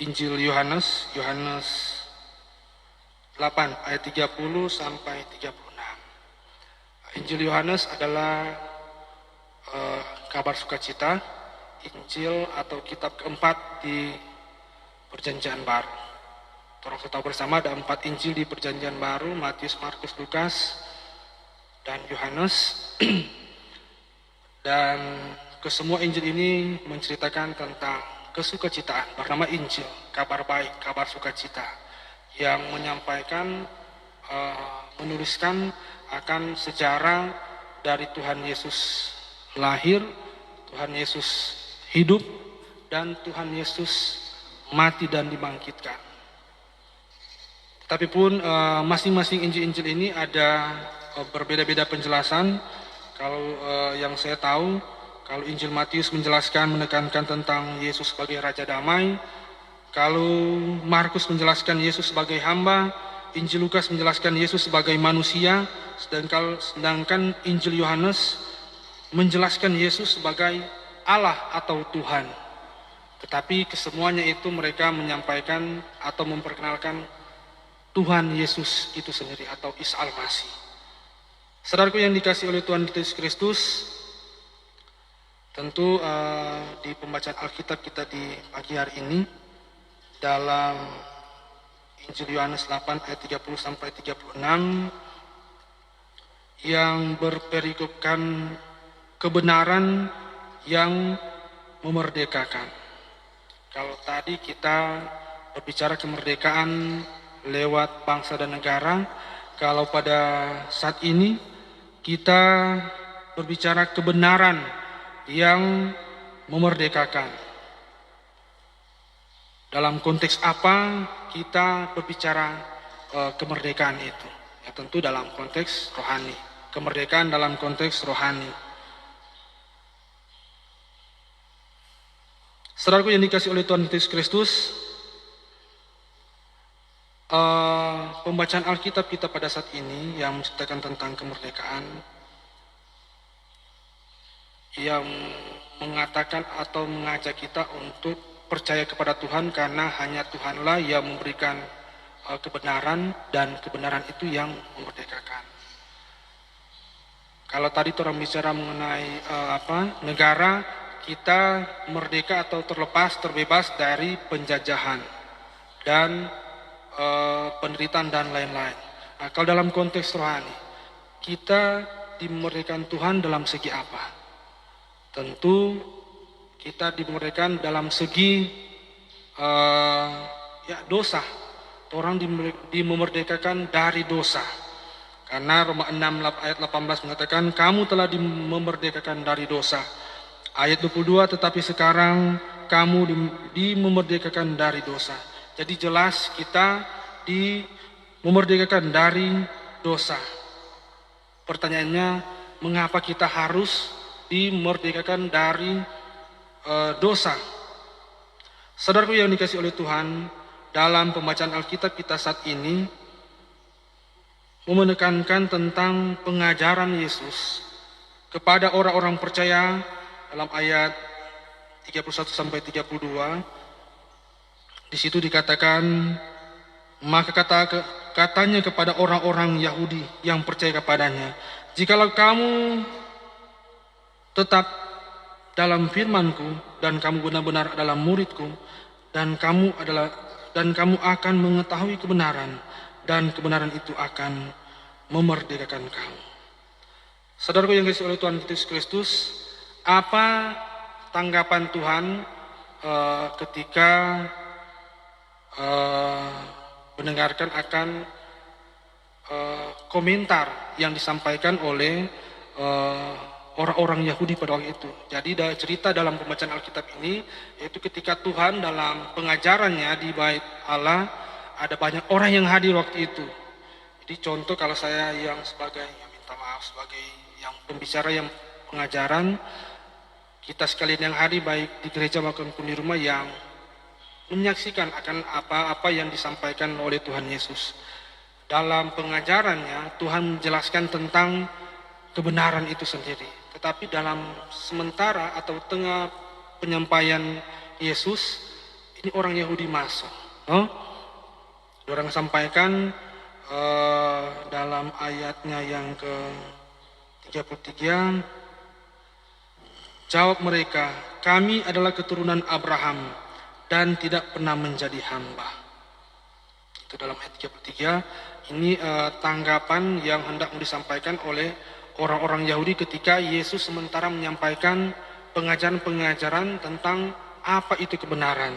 Injil Yohanes 8 ayat 30 sampai 36. Injil Yohanes adalah kabar sukacita, Injil atau kitab keempat di Perjanjian Baru. Orang tahu bersama ada 4 Injil di Perjanjian Baru, Matius, Markus, Lukas, dan Yohanes. Dan kesemua Injil ini menceritakan tentang kesukacitaan, bernama Injil, kabar baik, kabar sukacita, yang menyampaikan, menuliskan akan sejarah dari Tuhan Yesus lahir, Tuhan Yesus hidup, dan Tuhan Yesus mati dan dibangkitkan. Tapi pun masing-masing Injil-Injil ini ada berbeda-beda penjelasan. Kalau yang saya tahu, kalau Injil Matius menjelaskan, menekankan tentang Yesus sebagai Raja Damai. Kalau Markus menjelaskan Yesus sebagai hamba. Injil Lukas menjelaskan Yesus sebagai manusia, sedangkan Injil Yohanes menjelaskan Yesus sebagai Allah atau Tuhan. Tetapi kesemuanya itu mereka menyampaikan atau memperkenalkan Tuhan Yesus itu sendiri atau Isa Al-Masih. Saudaraku yang dikasihi oleh Tuhan Yesus Kristus, tentu di pembacaan Alkitab kita di pagi hari ini dalam Injil Yohanes 8 ayat 30 sampai 36 yang berperikopkan kebenaran yang memerdekakan. Kalau tadi kita berbicara kemerdekaan lewat bangsa dan negara, kalau pada saat ini kita berbicara kebenaran yang memerdekakan. Dalam konteks apa kita berbicara kemerdekaan itu? Ya tentu dalam konteks rohani. Kemerdekaan dalam konteks rohani. Saudaraku yang dikasihi oleh Tuhan Yesus Kristus, pembacaan Alkitab kita pada saat ini yang menceritakan tentang kemerdekaan, yang mengatakan atau mengajak kita untuk percaya kepada Tuhan karena hanya Tuhanlah yang memberikan kebenaran dan kebenaran itu yang memerdekakan. Kalau tadi orang bicara mengenai negara, kita merdeka atau terlepas, terbebas dari penjajahan dan penderitaan dan lain-lain. Nah, kalau dalam konteks rohani, kita dimerdekakan Tuhan dalam segi apa? Tentu kita dimerdekakan dalam segi dosa. Orang dimerdekakan dari dosa. Karena Roma 6 ayat 18 mengatakan, kamu telah dimerdekakan dari dosa. Ayat 22, tetapi sekarang kamu dimerdekakan dari dosa. Jadi jelas kita memerdekakan dari dosa. Pertanyaannya, mengapa kita harus dimerdekakan dari dosa? Saudaraku yang dikasihi oleh Tuhan, dalam pembacaan Alkitab kita saat ini menekankan tentang pengajaran Yesus kepada orang-orang percaya. Dalam ayat 31 sampai 32, di situ dikatakan, maka katanya kepada orang-orang Yahudi yang percaya kepadanya, jikalau kamu tetap dalam firman-Ku dan kamu benar-benar adalah murid-Ku, dan kamu akan mengetahui kebenaran, dan kebenaran itu akan memerdekakan kamu. Saudaraku yang dikasihi oleh Tuhan Yesus Kristus, apa tanggapan Tuhan ketika mendengarkan akan komentar yang disampaikan oleh orang-orang Yahudi pada waktu itu? Jadi cerita dalam pembacaan Alkitab ini, yaitu ketika Tuhan dalam pengajarannya di Bait Allah, ada banyak orang yang hadir waktu itu. Jadi contoh kalau saya yang sebagai yang pembicara yang pengajaran, kita sekalian yang hadir baik di gereja maupun di rumah yang menyaksikan akan apa-apa yang disampaikan oleh Tuhan Yesus. Dalam pengajarannya Tuhan menjelaskan tentang kebenaran itu sendiri. Tetapi dalam sementara atau tengah penyampaian Yesus, ini orang Yahudi masuk. Orang sampaikan dalam ayatnya yang ke-33, jawab mereka, kami adalah keturunan Abraham dan tidak pernah menjadi hamba. Itu dalam ayat 33. Ini tanggapan yang hendak disampaikan oleh orang-orang Yahudi ketika Yesus sementara menyampaikan pengajaran-pengajaran tentang apa itu kebenaran.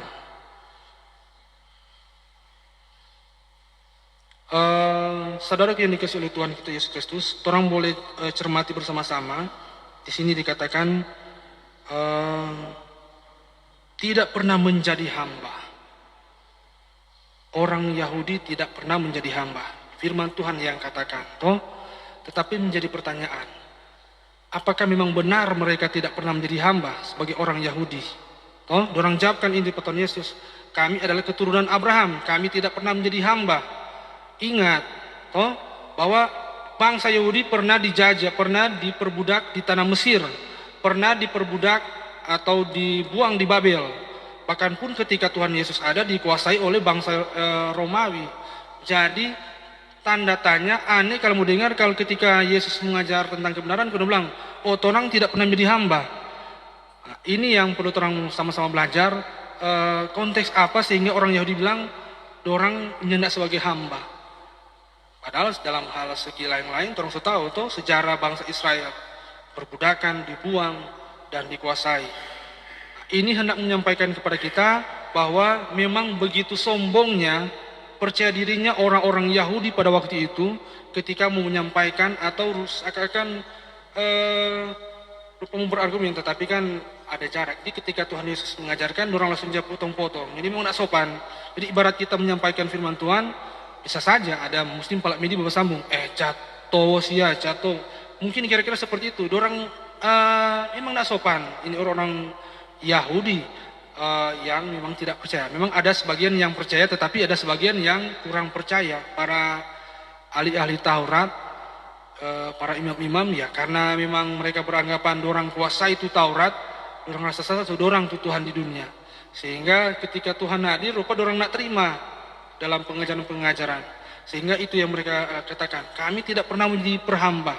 Saudara yang dikasihi oleh Tuhan kita Yesus Kristus, orang boleh cermati bersama-sama. Di sini dikatakan tidak pernah menjadi hamba. Orang Yahudi tidak pernah menjadi hamba. Firman Tuhan yang katakan, tetapi menjadi pertanyaan, apakah memang benar mereka tidak pernah menjadi hamba sebagai orang Yahudi? Dorang jawabkan ini Tuhan Yesus, kami adalah keturunan Abraham, kami tidak pernah menjadi hamba. Ingat, toh, bahwa bangsa Yahudi pernah dijajah, pernah diperbudak di tanah Mesir, pernah diperbudak atau dibuang di Babel. Bahkan pun ketika Tuhan Yesus ada dikuasai oleh bangsa Romawi. Jadi tanda tanya aneh kalau mau dengar kalau ketika Yesus mengajar tentang kebenaran, dia bilang, oh torang tidak pernah menjadi hamba. Nah, ini yang perlu orang sama-sama belajar, konteks apa sehingga orang Yahudi bilang, dorang nyendak sebagai hamba. Padahal dalam hal segi lain-lain, orang sudah tahu tuh sejarah bangsa Israel, perbudakan, dibuang, dan dikuasai. Ini hendak menyampaikan kepada kita bahwa memang begitu sombongnya percaya dirinya orang-orang Yahudi pada waktu itu ketika mau menyampaikan atau akan lupa berargumen, tetapi kan ada jarak. Jadi ketika Tuhan Yesus mengajarkan, orang langsung jawab potong-potong. Jadi memang tidak sopan. Jadi ibarat kita menyampaikan firman Tuhan, bisa saja ada muslim palak medi bawa sambung, jatuh sia jatuh. Mungkin kira-kira seperti itu. Orang memang tidak sopan. Ini orang-orang Yahudi yang memang tidak percaya. Memang ada sebagian yang percaya, tetapi ada sebagian yang kurang percaya. Para ahli-ahli Taurat, para imam-imam, ya karena memang mereka beranggapan dorang kuasa itu Taurat, dorang rasa salah dorang itu Tuhan di dunia. Sehingga ketika Tuhan hadir, rupa dorang nak terima dalam pengajaran-pengajaran. Sehingga itu yang mereka katakan, kami tidak pernah menjadi perhamba.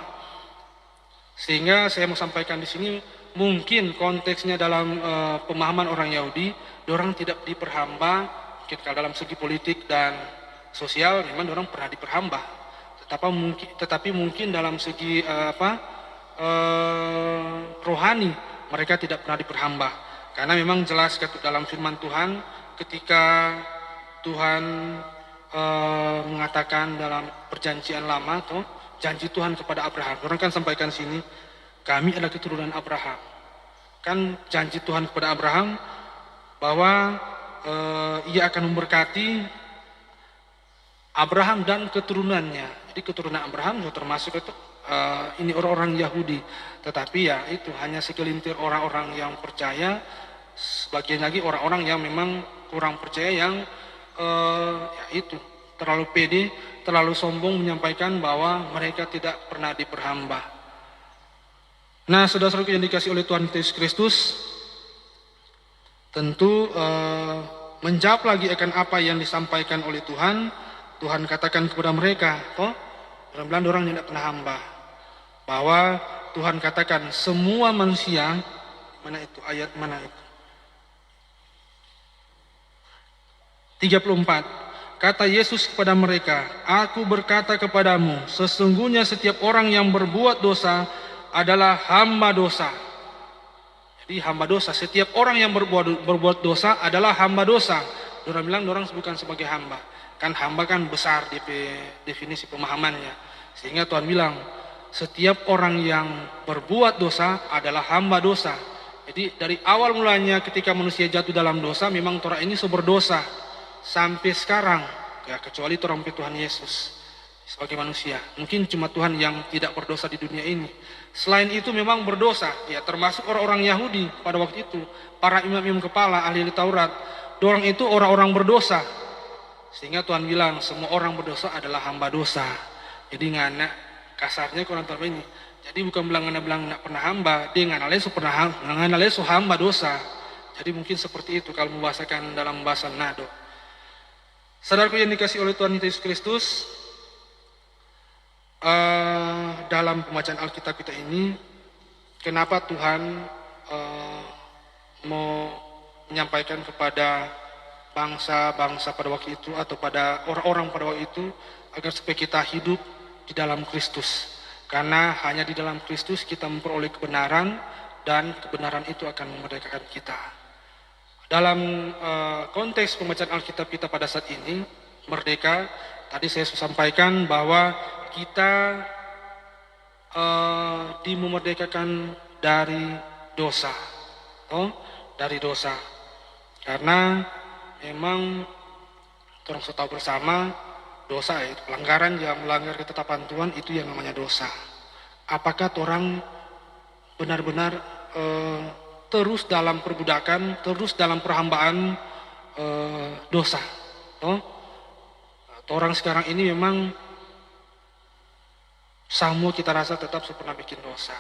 Sehingga saya mau sampaikan di sini, mungkin konteksnya dalam pemahaman orang Yahudi, dorang tidak diperhamba, mungkin kalau dalam segi politik dan sosial memang dorang pernah diperhamba. Tetapi mungkin dalam segi rohani mereka tidak pernah diperhamba. Karena memang jelas dalam firman Tuhan ketika Tuhan mengatakan dalam perjanjian lama tuh janji Tuhan kepada Abraham. Orang kan sampaikan sini, kami adalah keturunan Abraham. Kan janji Tuhan kepada Abraham bahwa ia akan memberkati Abraham dan keturunannya. Jadi keturunan Abraham juga termasuk itu ini orang-orang Yahudi. Tetapi ya itu hanya segelintir orang-orang yang percaya, sebagian lagi orang-orang yang memang kurang percaya yang ya itu terlalu pede, terlalu sombong menyampaikan bahwa mereka tidak pernah diperhamba. Nah, saudara-saudaraku yang dikasih oleh Tuhan Yesus Kristus, tentu menjawab lagi akan apa yang disampaikan oleh Tuhan. Tuhan katakan kepada mereka, orang bilang orang tidak pernah hamba, bahwa Tuhan katakan semua manusia, mana itu ayat mana itu? 34. Kata Yesus kepada mereka, aku berkata kepadamu, sesungguhnya setiap orang yang berbuat dosa adalah hamba dosa. Jadi hamba dosa, setiap orang yang berbuat dosa adalah hamba dosa. Orang bilang orang bukan sebagai hamba. Kan hamba kan besar di definisi pemahamannya. Sehingga Tuhan bilang, setiap orang yang berbuat dosa adalah hamba dosa. Jadi dari awal mulanya ketika manusia jatuh dalam dosa, memang Torah ini berdosa. Sampai sekarang, ya kecuali orang Tuhan Yesus sebagai manusia, mungkin cuma Tuhan yang tidak berdosa di dunia ini. Selain itu memang berdosa, ya termasuk orang-orang Yahudi pada waktu itu, para imam-imam kepala, ahli Taurat, dorang itu orang-orang berdosa. Sehingga Tuhan bilang semua orang berdosa adalah hamba dosa. Jadi ngana kasarnya kurang tahu ini. Jadi bukan bilang nak pernah hamba, dia ngana lesu hamba dosa. Jadi mungkin seperti itu kalau membahasakan dalam bahasa Nado. Saudaraku yang dikasih oleh Tuhan Yesus Kristus, dalam pembacaan Alkitab kita ini, kenapa Tuhan mau menyampaikan kepada bangsa-bangsa pada waktu itu atau pada orang-orang pada waktu itu agar supaya kita hidup di dalam Kristus. Karena hanya di dalam Kristus kita memperoleh kebenaran dan kebenaran itu akan memerdekakan kita. Dalam konteks pembacaan Alkitab kita pada saat ini, merdeka, tadi saya sampaikan bahwa kita dimerdekakan dari dosa. Dari dosa. Karena memang kita tahu bersama, dosa itu pelanggaran yang melanggar ketetapan Tuhan, itu yang namanya dosa. Apakah orang benar-benar terus dalam perbudakan, terus dalam perhambaan dosa. Orang sekarang ini memang semua kita rasa tetap pernah bikin dosa.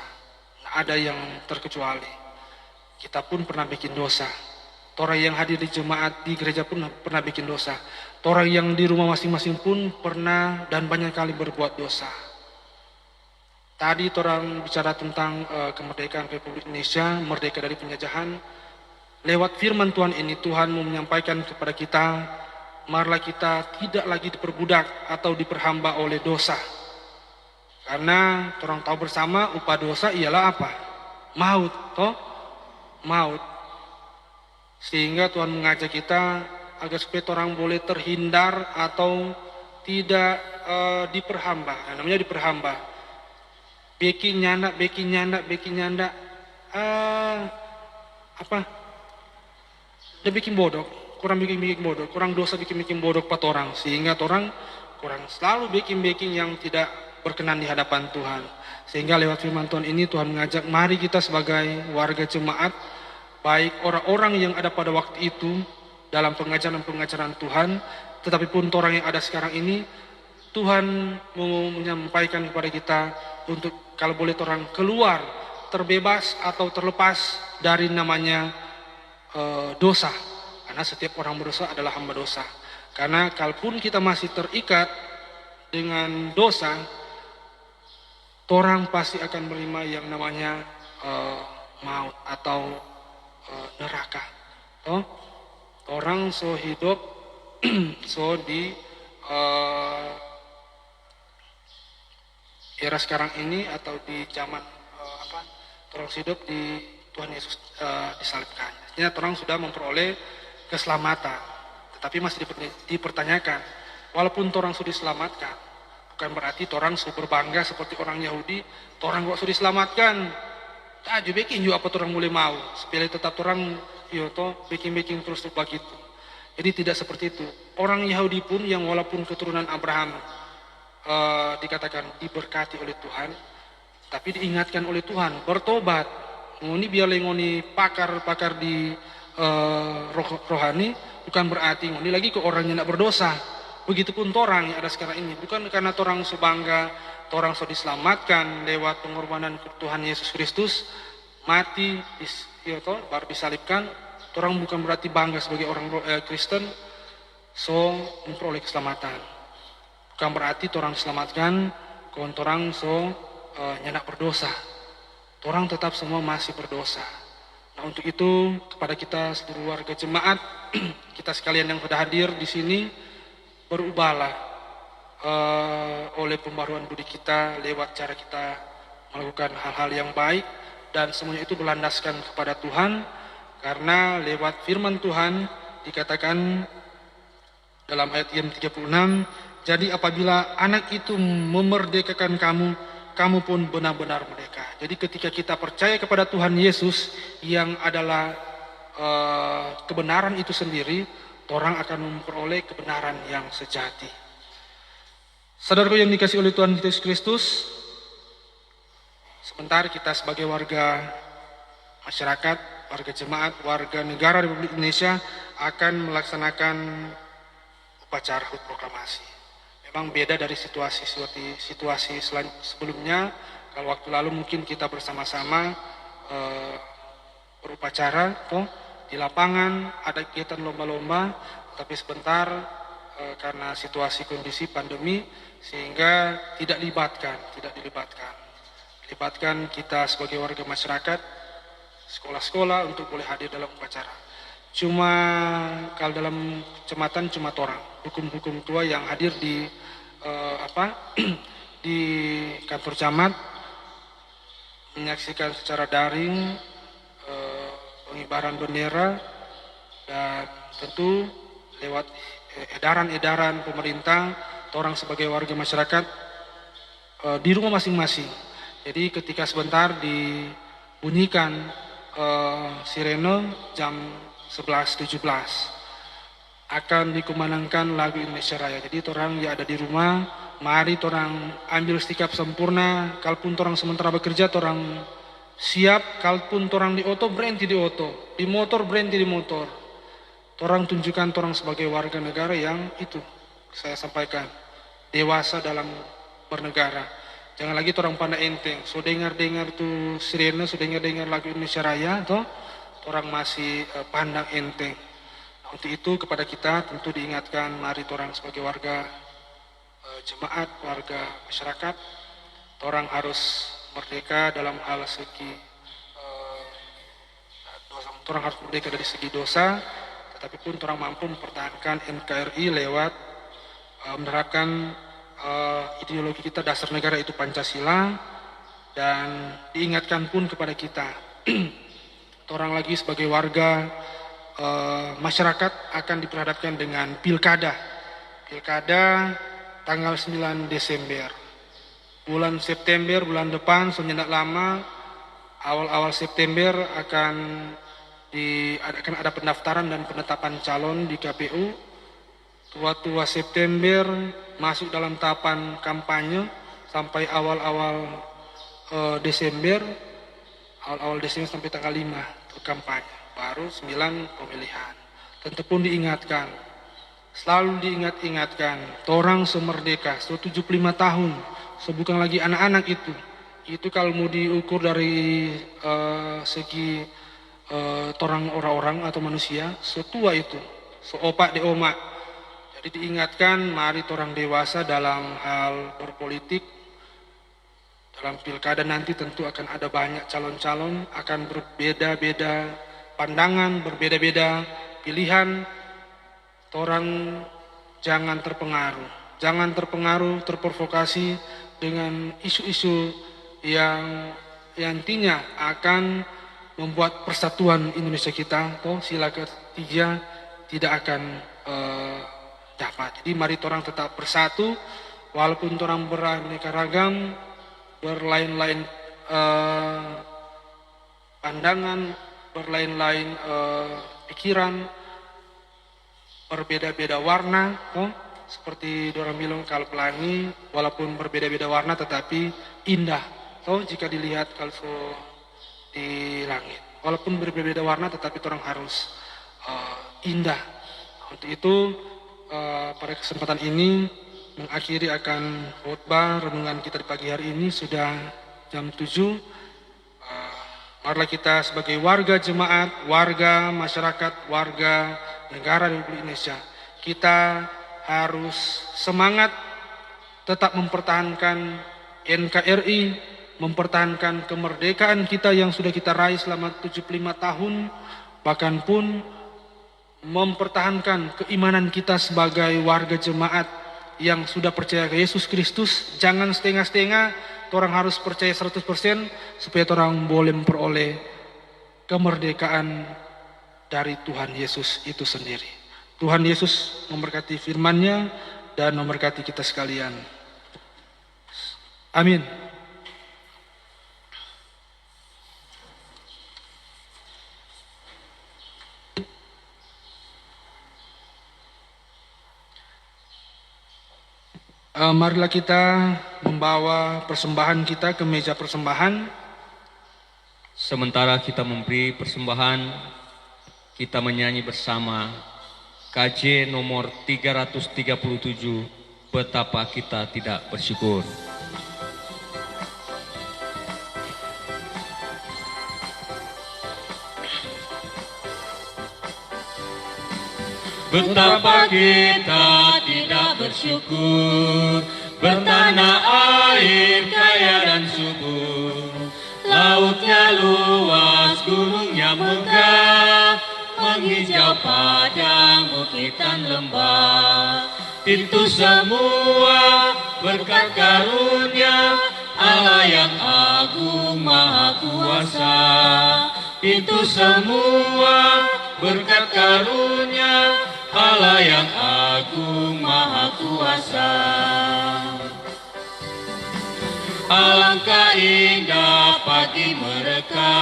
Nggak ada yang terkecuali. Kita pun pernah bikin dosa. Orang yang hadir di jemaat di gereja pun pernah bikin dosa. Orang yang di rumah masing-masing pun pernah dan banyak kali berbuat dosa. Tadi orang bicara tentang kemerdekaan Republik Indonesia, merdeka dari penjajahan. Lewat firman Tuhan ini Tuhan mau menyampaikan kepada kita, marilah kita tidak lagi diperbudak atau diperhamba oleh dosa. Karena orang tahu bersama upah dosa ialah apa? Maut, toh? Maut. Sehingga Tuhan mengajak kita agar supaya orang boleh terhindar atau tidak diperhamba. Nah, namanya diperhamba. Beki nyanda. Dia bikin bodoh. Kurang bikin bodoh. Kurang dosa bikin bodoh pat orang. Sehingga orang kurang selalu bikin yang tidak berkenan di hadapan Tuhan. Sehingga lewat firman Tuhan ini Tuhan mengajak mari kita sebagai warga jemaat, baik orang-orang yang ada pada waktu itu dalam pengajaran Tuhan, tetapi pun orang yang ada sekarang ini, Tuhan mau menyampaikan kepada kita untuk kalau boleh orang keluar, terbebas atau terlepas dari namanya dosa. Karena setiap orang berdosa adalah hamba dosa. Karena kalaupun kita masih terikat dengan dosa, orang pasti akan menerima yang namanya maut atau neraka. Orang so hidup so di era sekarang ini atau di zaman orang hidup di Tuhan Yesus disalibkan. Artinya orang sudah memperoleh keselamatan, tetapi masih dipertanyakan. Walaupun orang sudah diselamatkan, bukan berarti orang sudah berbangga seperti orang Yahudi. Orang kok sudah diselamatkan, tak bikin juga apa orang boleh mau. Supaya tetap orang bikin terus begitu. Jadi tidak seperti itu. Orang Yahudi pun yang walaupun keturunan Abraham dikatakan diberkati oleh Tuhan, tapi diingatkan oleh Tuhan bertobat. Ngoni biar ngoni pakar di rohani, bukan berarti ngoni lagi ke orang yang tidak berdosa. Begitupun orang yang ada sekarang ini, bukan karena orang sebangga, orang sudah diselamatkan lewat pengorbanan Tuhan Yesus Kristus, mati, baru disalibkan, orang bukan berarti bangga sebagai orang Kristen, so memperoleh keselamatan. Bukan berarti orang diselamatkan, kalau orang so nyenak berdosa. Orang tetap semua masih berdosa. Nah untuk itu kepada kita seluruh warga jemaat, kita sekalian yang sudah hadir di sini, berubahlah oleh pembaruan budi kita lewat cara kita melakukan hal-hal yang baik dan semuanya itu berlandaskan kepada Tuhan, karena lewat firman Tuhan dikatakan dalam ayat yang 36, jadi apabila anak itu memerdekakan kamu, kamu pun benar-benar merdeka. Jadi ketika kita percaya kepada Tuhan Yesus yang adalah kebenaran itu sendiri, orang akan memperoleh kebenaran yang sejati. Saudaraku yang dikasihi oleh Tuhan Yesus Kristus, sebentar kita sebagai warga masyarakat, warga jemaat, warga negara Republik Indonesia akan melaksanakan upacara HUT proklamasi. Memang beda dari situasi sebelumnya. Kalau waktu lalu mungkin kita bersama-sama berupacara, di lapangan ada kegiatan lomba-lomba, tapi sebentar karena situasi kondisi pandemi sehingga tidak dilibatkan. Dilibatkan kita sebagai warga masyarakat, sekolah-sekolah untuk boleh hadir dalam upacara. Cuma kalau dalam kecamatan cuma orang hukum tua yang hadir di di kantor camat, menyaksikan secara daring pengibaran bendera, dan tentu lewat edaran-edaran pemerintah, orang sebagai warga masyarakat di rumah masing-masing. Jadi ketika sebentar dibunyikan sirene jam 11.17 akan dikumandangkan lagu Indonesia Raya. Jadi orang yang ada di rumah, mari orang ambil sikap sempurna. Kalaupun orang sementara bekerja, orang siap. Kalaupun orang di oto, berhenti di oto. Di motor, berhenti di motor. Orang tunjukkan orang sebagai warga negara yang itu saya sampaikan, dewasa dalam bernegara. Jangan lagi orang pandai enteng. So dengar-dengar tuh sirene, so dengar-dengar lagu Indonesia Raya, toh orang masih pandang enteng. Nah, untuk itu kepada kita tentu diingatkan, mari orang sebagai warga jemaat, warga masyarakat, orang harus merdeka dalam hal segi orang harus merdeka dari segi dosa, tetapi pun orang mampu mempertahankan NKRI lewat menerapkan ideologi kita dasar negara itu Pancasila, dan diingatkan pun kepada kita orang lagi sebagai warga masyarakat akan diperhadapkan dengan pilkada tanggal 9 Desember. Bulan September, bulan depan, sebentar lama, awal-awal September akan ada pendaftaran dan penetapan calon di KPU. Tua-tua September masuk dalam tahapan kampanye sampai awal-awal Desember sampai tanggal 5 kampanye, baru 9 pemilihan. Tentu pun diingatkan, selalu diingatkan, orang semerdeka, 75 tahun, bukan lagi anak-anak itu kalau mau diukur dari segi orang atau manusia, setua itu, seopak de omak. Jadi diingatkan, mari orang dewasa dalam hal berpolitik. Dalam pilkada nanti tentu akan ada banyak calon-calon, akan berbeda-beda pandangan, berbeda-beda pilihan. Orang jangan terpengaruh, terprovokasi dengan isu-isu yang nantinya akan membuat persatuan Indonesia kita, sila ketiga tidak akan dapat. Jadi mari orang tetap bersatu, walaupun orang beraneka ragam, berlain-lain pandangan, berlain-lain pikiran, berbeda-beda warna, seperti dorang bilang kalau pelangi, walaupun berbeda-beda warna tetapi indah, jika dilihat kalau di langit, walaupun berbeda-beda warna tetapi orang harus indah. Untuk itu pada kesempatan ini mengakhiri akan khotbah renungan kita di pagi hari ini, sudah jam 7. Marilah kita sebagai warga jemaat, warga masyarakat, warga negara Republik Indonesia, kita harus semangat tetap mempertahankan NKRI, mempertahankan kemerdekaan kita yang sudah kita raih selama 75 tahun, bahkan pun mempertahankan keimanan kita sebagai warga jemaat yang sudah percaya ke Yesus Kristus. Jangan setengah-setengah, orang harus percaya 100% supaya orang boleh memperoleh kemerdekaan dari Tuhan Yesus itu sendiri. Tuhan Yesus memberkati firman-Nya dan memberkati kita sekalian. Amin. Marilah kita membawa persembahan kita ke meja persembahan. Sementara kita memberi persembahan, kita menyanyi bersama KJ nomor 337, Betapa Kita Tidak Bersyukur. Betapa kita tidak bersyukur, bertanah air kaya dan subur, lautnya luas, gunungnya megah, menghijau padang, bukit dan lembah. Itu semua berkat karunia Allah yang agung maha kuasa. Itu semua berkat karunia Allah yang agung maha kuasa. Alangkah indah pagi mereka,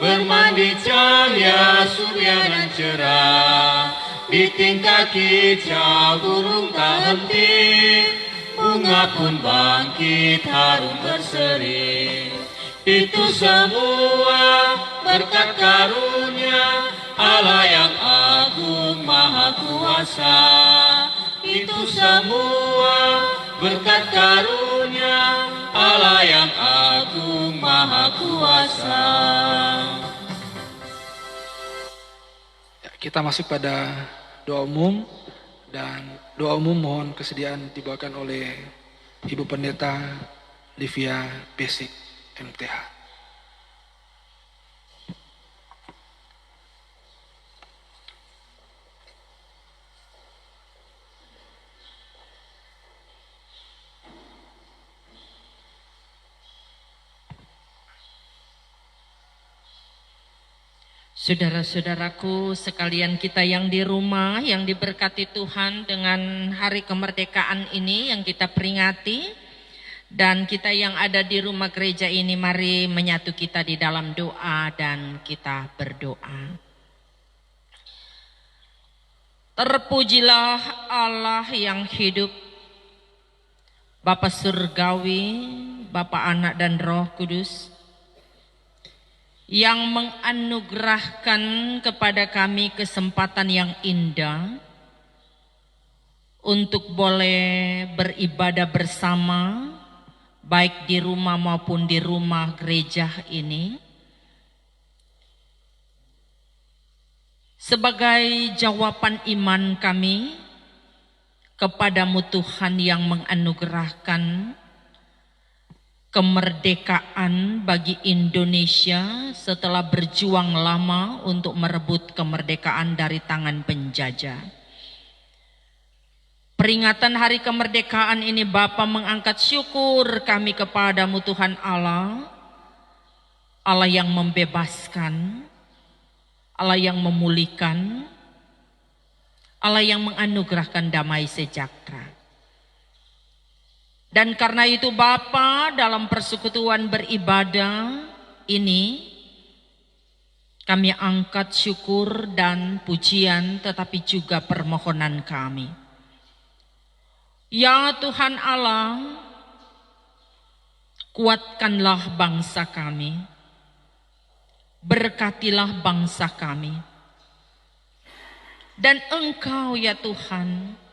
bermandi cahaya surya dan cerah. Di tingkat kicau burung tak henti, bunga pun bangkit harum berseri. Itu semua berkat karunia Allah yang agung maha kuasa. Itu semua berkat karunia Allah yang agung maha kuasa. Ya, kita masuk pada doa umum, dan doa umum mohon kesediaan dibawakan oleh Ibu Pendeta Livia Besik MTH. Saudara-saudaraku sekalian, kita yang di rumah, yang diberkati Tuhan dengan hari kemerdekaan ini yang kita peringati, dan kita yang ada di rumah gereja ini, mari menyatu kita di dalam doa dan kita berdoa. Terpujilah Allah yang hidup, Bapa Surgawi, Bapa, Anak dan Roh Kudus, yang menganugerahkan kepada kami kesempatan yang indah untuk boleh beribadah bersama, baik di rumah maupun di rumah gereja ini, sebagai jawaban iman kami kepadamu Tuhan yang menganugerahkan kemerdekaan bagi Indonesia setelah berjuang lama untuk merebut kemerdekaan dari tangan penjajah. Peringatan hari kemerdekaan ini Bapa mengangkat syukur kami kepadamu Tuhan Allah, Allah yang membebaskan, Allah yang memulihkan, Allah yang menganugerahkan damai sejahtera. Dan karena itu Bapa, dalam persekutuan beribadah ini kami angkat syukur dan pujian, tetapi juga permohonan kami. Ya Tuhan Allah, kuatkanlah bangsa kami, berkatilah bangsa kami. Dan Engkau ya Tuhan,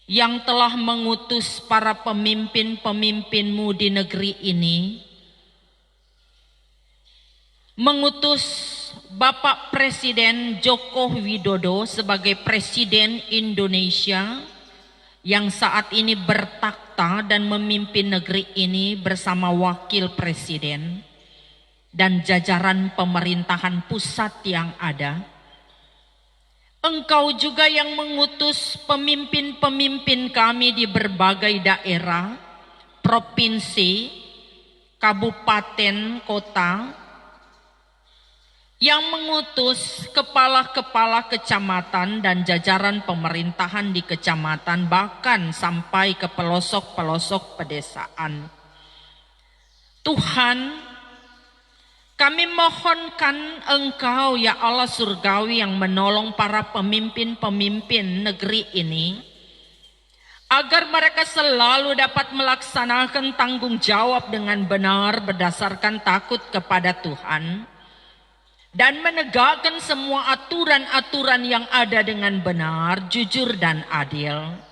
yang telah mengutus para pemimpin-pemimpinmu di negeri ini, mengutus Bapak Presiden Joko Widodo sebagai Presiden Indonesia yang saat ini bertakhta dan memimpin negeri ini bersama Wakil Presiden dan jajaran pemerintahan pusat yang ada. Engkau juga yang mengutus pemimpin-pemimpin kami di berbagai daerah, provinsi, kabupaten, kota, yang mengutus kepala-kepala kecamatan dan jajaran pemerintahan di kecamatan, bahkan sampai ke pelosok-pelosok pedesaan. Tuhan, kami mohonkan Engkau ya Allah surgawi yang menolong para pemimpin-pemimpin negeri ini, agar mereka selalu dapat melaksanakan tanggung jawab dengan benar berdasarkan takut kepada Tuhan, dan menegakkan semua aturan-aturan yang ada dengan benar, jujur dan adil.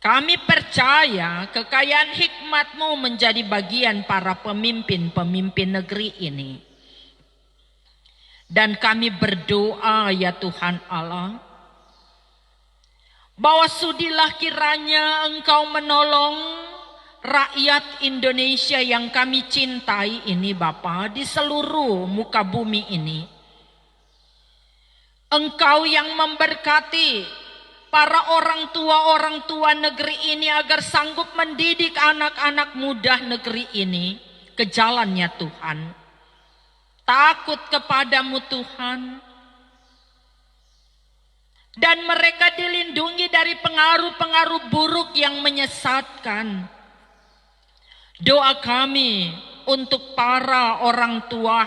Kami percaya kekayaan hikmat-Mu menjadi bagian para pemimpin-pemimpin negeri ini. Dan kami berdoa ya Tuhan Allah, bahwa sudilah kiranya Engkau menolong rakyat Indonesia yang kami cintai ini Bapa, di seluruh muka bumi ini. Engkau yang memberkati para orang tua negeri ini agar sanggup mendidik anak-anak muda negeri ini ke jalannya Tuhan. Takut kepadamu Tuhan. Dan mereka dilindungi dari pengaruh-pengaruh buruk yang menyesatkan. Doa kami untuk para orang tua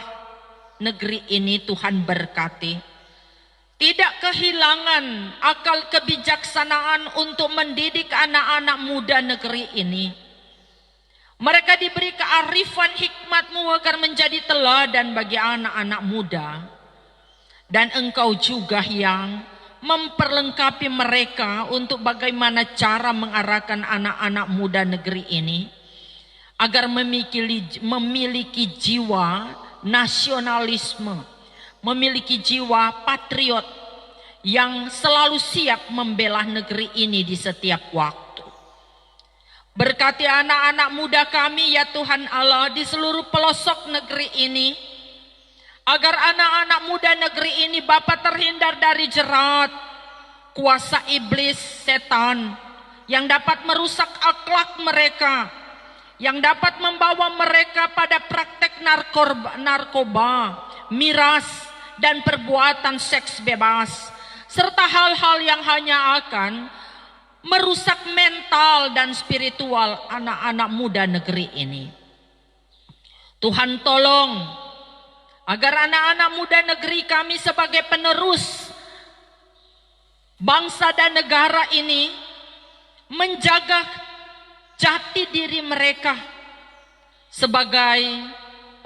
negeri ini Tuhan berkati. Tidak kehilangan akal kebijaksanaan untuk mendidik anak-anak muda negeri ini. Mereka diberi kearifan hikmat-Mu agar menjadi teladan bagi anak-anak muda. Dan Engkau juga yang memperlengkapi mereka untuk bagaimana cara mengarahkan anak-anak muda negeri ini agar memiliki jiwa nasionalisme, memiliki jiwa patriot yang selalu siap membela negeri ini di setiap waktu. Berkati anak-anak muda kami ya Tuhan Allah di seluruh pelosok negeri ini, agar anak-anak muda negeri ini Bapa terhindar dari jerat kuasa iblis setan yang dapat merusak akhlak mereka, yang dapat membawa mereka pada praktek narkoba, miras, dan perbuatan seks bebas, serta hal-hal yang hanya akan merusak mental dan spiritual anak-anak muda negeri ini. Tuhan tolong agar anak-anak muda negeri kami sebagai penerus bangsa dan negara ini menjaga jati diri mereka sebagai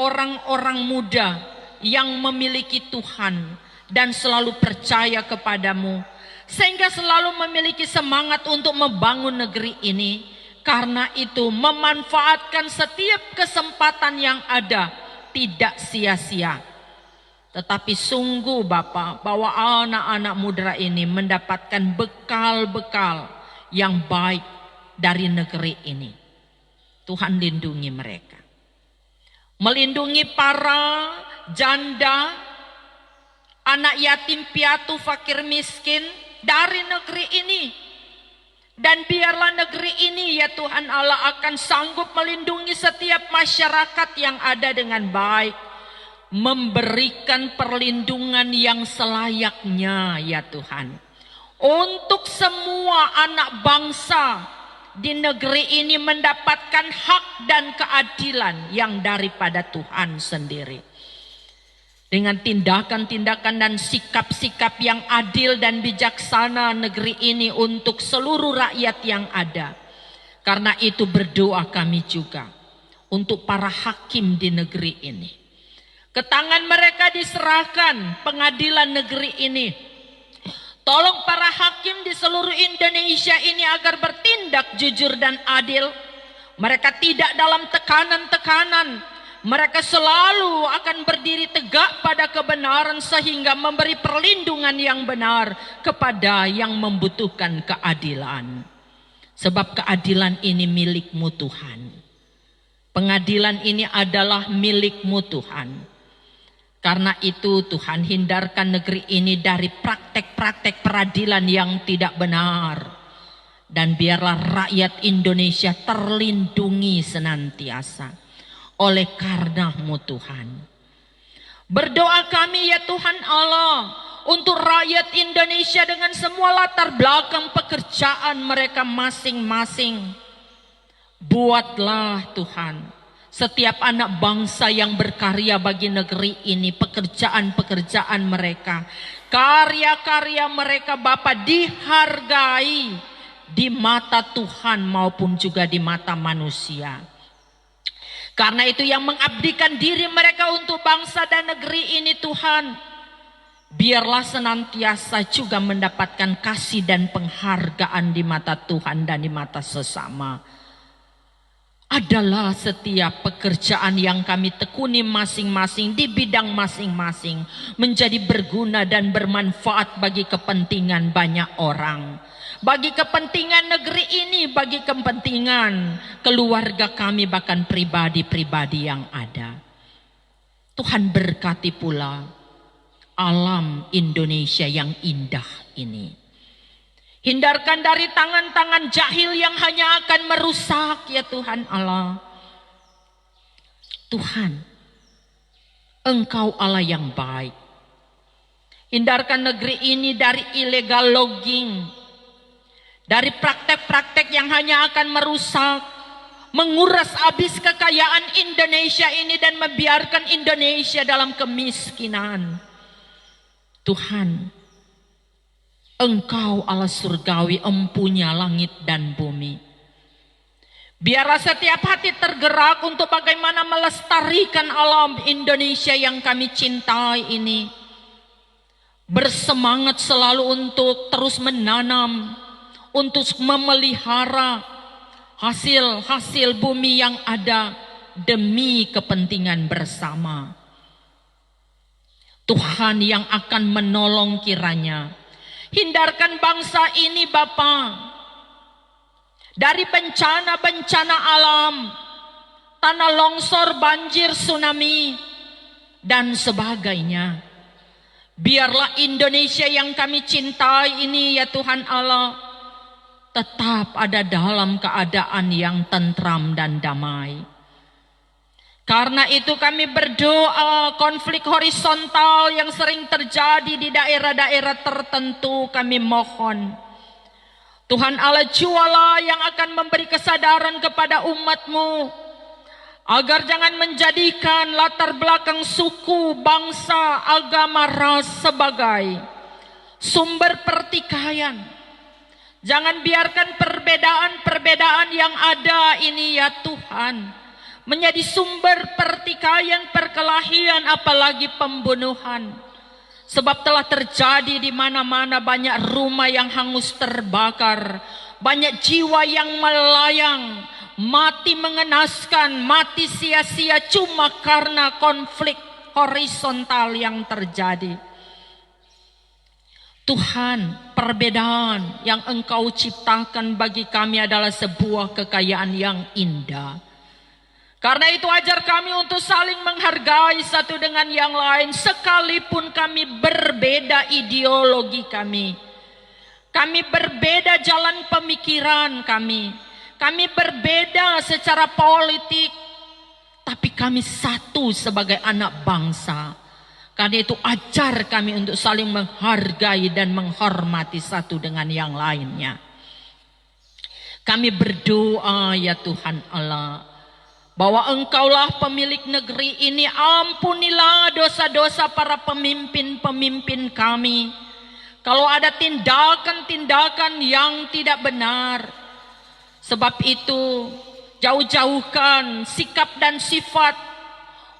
orang-orang muda yang memiliki Tuhan dan selalu percaya kepadamu, sehingga selalu memiliki semangat untuk membangun negeri ini. Karena itu memanfaatkan setiap kesempatan yang ada tidak sia-sia. Tetapi sungguh Bapa, bahwa anak-anak muda ini mendapatkan bekal-bekal yang baik dari negeri ini. Tuhan lindungi mereka. Melindungi para janda, anak yatim piatu, fakir miskin dari negeri ini. Dan biarlah negeri ini ya Tuhan Allah akan sanggup melindungi setiap masyarakat yang ada dengan baik. Memberikan perlindungan yang selayaknya ya Tuhan. Untuk semua anak bangsa di negeri ini mendapatkan hak dan keadilan yang daripada Tuhan sendiri. Dengan tindakan-tindakan dan sikap-sikap yang adil dan bijaksana negeri ini untuk seluruh rakyat yang ada. Karena itu berdoa kami juga untuk para hakim di negeri ini. Ke tangan mereka diserahkan pengadilan negeri ini. Tolong para hakim di seluruh Indonesia ini agar bertindak jujur dan adil. Mereka tidak dalam tekanan-tekanan. Mereka selalu akan berdiri tegak pada kebenaran sehingga memberi perlindungan yang benar kepada yang membutuhkan keadilan. Sebab keadilan ini milik-Mu Tuhan. Pengadilan ini adalah milik-Mu Tuhan. Karena itu Tuhan hindarkan negeri ini dari praktek-praktek peradilan yang tidak benar. Dan biarlah rakyat Indonesia terlindungi senantiasa oleh karena-Mu Tuhan. Berdoa kami ya Tuhan Allah untuk rakyat Indonesia dengan semua latar belakang pekerjaan mereka masing-masing. Buatlah Tuhan setiap anak bangsa yang berkarya bagi negeri ini pekerjaan-pekerjaan mereka, karya-karya mereka Bapa dihargai di mata Tuhan maupun juga di mata manusia. Karena itu yang mengabdikan diri mereka untuk bangsa dan negeri ini Tuhan, biarlah senantiasa juga mendapatkan kasih dan penghargaan di mata Tuhan dan di mata sesama. Adalah setiap pekerjaan yang kami tekuni masing-masing di bidang masing-masing menjadi berguna dan bermanfaat bagi kepentingan banyak orang. Bagi kepentingan negeri ini, bagi kepentingan keluarga kami, bahkan pribadi-pribadi yang ada. Tuhan berkati pula alam Indonesia yang indah ini. Hindarkan dari tangan-tangan jahil yang hanya akan merusak ya Tuhan Allah. Tuhan, Engkau Allah yang baik. Hindarkan negeri ini dari illegal logging. Dari praktek-praktek yang hanya akan merusak, menguras habis kekayaan Indonesia ini dan membiarkan Indonesia dalam kemiskinan. Tuhan, Engkau Allah surgawi, empunya langit dan bumi. Biarlah setiap hati tergerak untuk bagaimana melestarikan alam Indonesia yang kami cintai ini. bersemangat selalu untuk terus menanam, untuk memelihara hasil-hasil bumi yang ada demi kepentingan bersama. Tuhan yang akan menolong kiranya. Hindarkan bangsa ini Bapa dari bencana-bencana alam, tanah longsor, banjir, tsunami, dan sebagainya. Biarlah Indonesia yang kami cintai ini ya Tuhan Allah tetap ada dalam keadaan yang tentram dan damai. Karena itu kami berdoa konflik horizontal yang sering terjadi di daerah-daerah tertentu kami mohon. Tuhan Allah jualah yang akan memberi kesadaran kepada umat-Mu. Agar jangan menjadikan latar belakang suku, bangsa, agama, ras sebagai sumber pertikaian. Jangan biarkan perbedaan-perbedaan yang ada ini ya Tuhan menjadi sumber pertikaian, perkelahian, apalagi pembunuhan. Sebab telah terjadi di mana-mana banyak rumah yang hangus terbakar, banyak jiwa yang melayang, mati mengenaskan, mati sia-sia cuma karena konflik horizontal yang terjadi. Tuhan, perbedaan yang Engkau ciptakan bagi kami adalah sebuah kekayaan yang indah. Karena itu ajar kami untuk saling menghargai satu dengan yang lain, sekalipun kami berbeda ideologi kami. Kami berbeda jalan pemikiran kami. Kami berbeda secara politik, tapi kami satu sebagai anak bangsa. Karena itu ajar kami untuk saling menghargai dan menghormati satu dengan yang lainnya. Kami berdoa ya Tuhan Allah, bahwa Engkaulah pemilik negeri ini, ampunilah dosa-dosa para pemimpin-pemimpin kami. Kalau ada tindakan-tindakan yang tidak benar, sebab itu jauh-jauhkan sikap dan sifat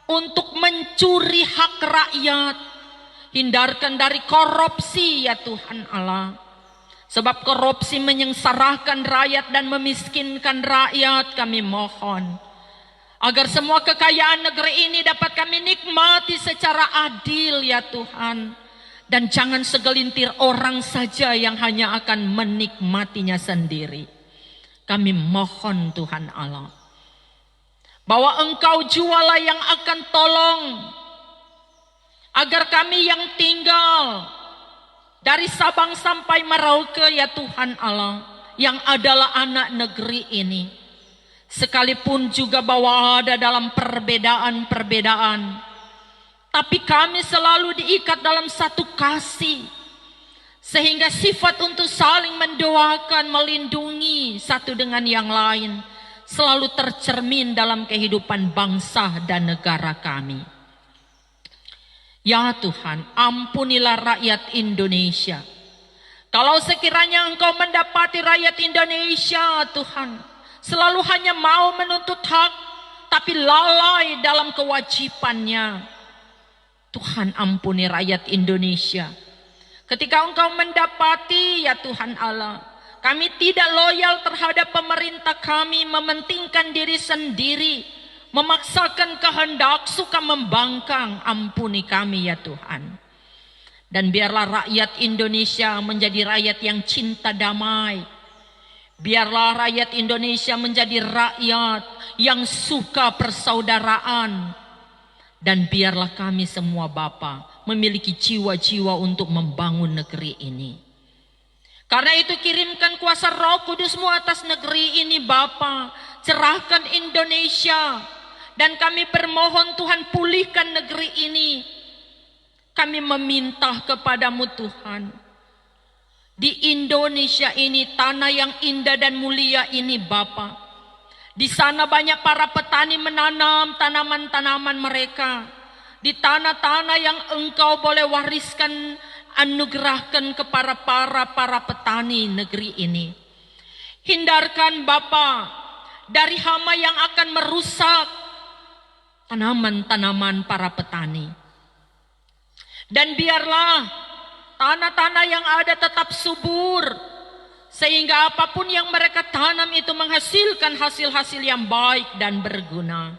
untuk mencuri hak rakyat. Hindarkan dari korupsi ya Tuhan Allah. Sebab korupsi menyengsarakan rakyat dan memiskinkan rakyat. Kami mohon agar semua kekayaan negeri ini dapat kami nikmati secara adil ya Tuhan. Dan jangan segelintir orang saja yang hanya akan menikmatinya sendiri. Kami mohon Tuhan Allah, bahwa Engkau jualah yang akan tolong, agar kami yang tinggal dari Sabang sampai Merauke ya Tuhan Allah, yang adalah anak negeri ini, sekalipun juga bahwa ada dalam perbedaan-perbedaan, tapi kami selalu diikat dalam satu kasih, sehingga sifat untuk saling mendoakan, melindungi satu dengan yang lain selalu tercermin dalam kehidupan bangsa dan negara kami. Ya Tuhan, ampunilah rakyat Indonesia. Kalau sekiranya Engkau mendapati rakyat Indonesia Tuhan selalu hanya mau menuntut hak, tapi lalai dalam kewajibannya, Tuhan ampuni rakyat Indonesia. Ketika Engkau mendapati ya Tuhan Allah, kami tidak loyal terhadap pemerintah kami, mementingkan diri sendiri, memaksakan kehendak, suka membangkang, ampuni kami ya Tuhan. Dan biarlah rakyat Indonesia menjadi rakyat yang cinta damai. Biarlah rakyat Indonesia menjadi rakyat yang suka persaudaraan. Dan biarlah kami semua Bapa memiliki jiwa-jiwa untuk membangun negeri ini. Karena itu kirimkan kuasa Roh Kudus-Mu atas negeri ini Bapa. Cerahkan Indonesia. Dan kami bermohon Tuhan, pulihkan negeri ini. Kami meminta kepadamu Tuhan, di Indonesia ini, tanah yang indah dan mulia ini Bapa, di sana banyak para petani menanam tanaman-tanaman mereka. Di tanah-tanah yang Engkau boleh wariskan, anugerahkan kepada para petani negeri ini. Hindarkan Bapa dari hama yang akan merusak tanaman-tanaman para petani. Dan biarlah tanah-tanah yang ada tetap subur, sehingga apapun yang mereka tanam itu menghasilkan hasil-hasil yang baik dan berguna.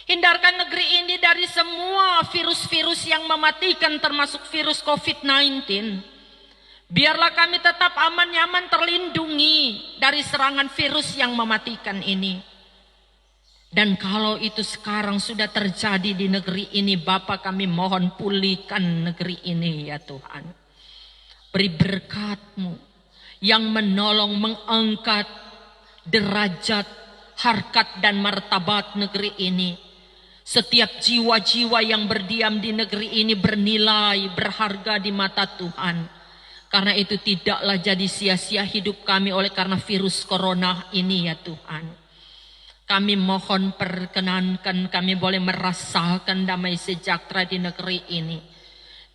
Hindarkan negeri ini dari semua virus-virus yang mematikan, termasuk virus COVID-19. Biarlah kami tetap aman nyaman terlindungi dari serangan virus yang mematikan ini. Dan kalau itu sekarang sudah terjadi di negeri ini, Bapa, kami mohon pulihkan negeri ini ya Tuhan. Beri berkat-Mu yang menolong mengangkat derajat, harkat dan martabat negeri ini. Setiap jiwa-jiwa yang berdiam di negeri ini bernilai, berharga di mata Tuhan. Karena itu tidaklah jadi sia-sia hidup kami oleh karena virus corona ini ya Tuhan. Kami mohon perkenankan kami boleh merasakan damai sejahtera di negeri ini.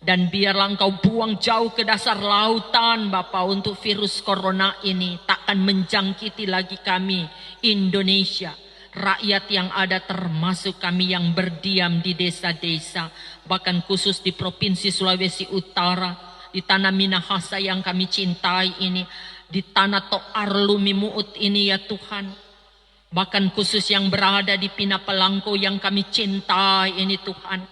Dan biarlah Engkau buang jauh ke dasar lautan Bapa untuk virus corona ini takkan menjangkiti lagi kami Indonesia. Rakyat yang ada termasuk kami yang berdiam di desa-desa. Bahkan khusus di Provinsi Sulawesi Utara. Di tanah Minahasa yang kami cintai ini. Di tanah Toarlumi Muut ini ya Tuhan. Bahkan khusus yang berada di Pinapalangko yang kami cintai ini Tuhan.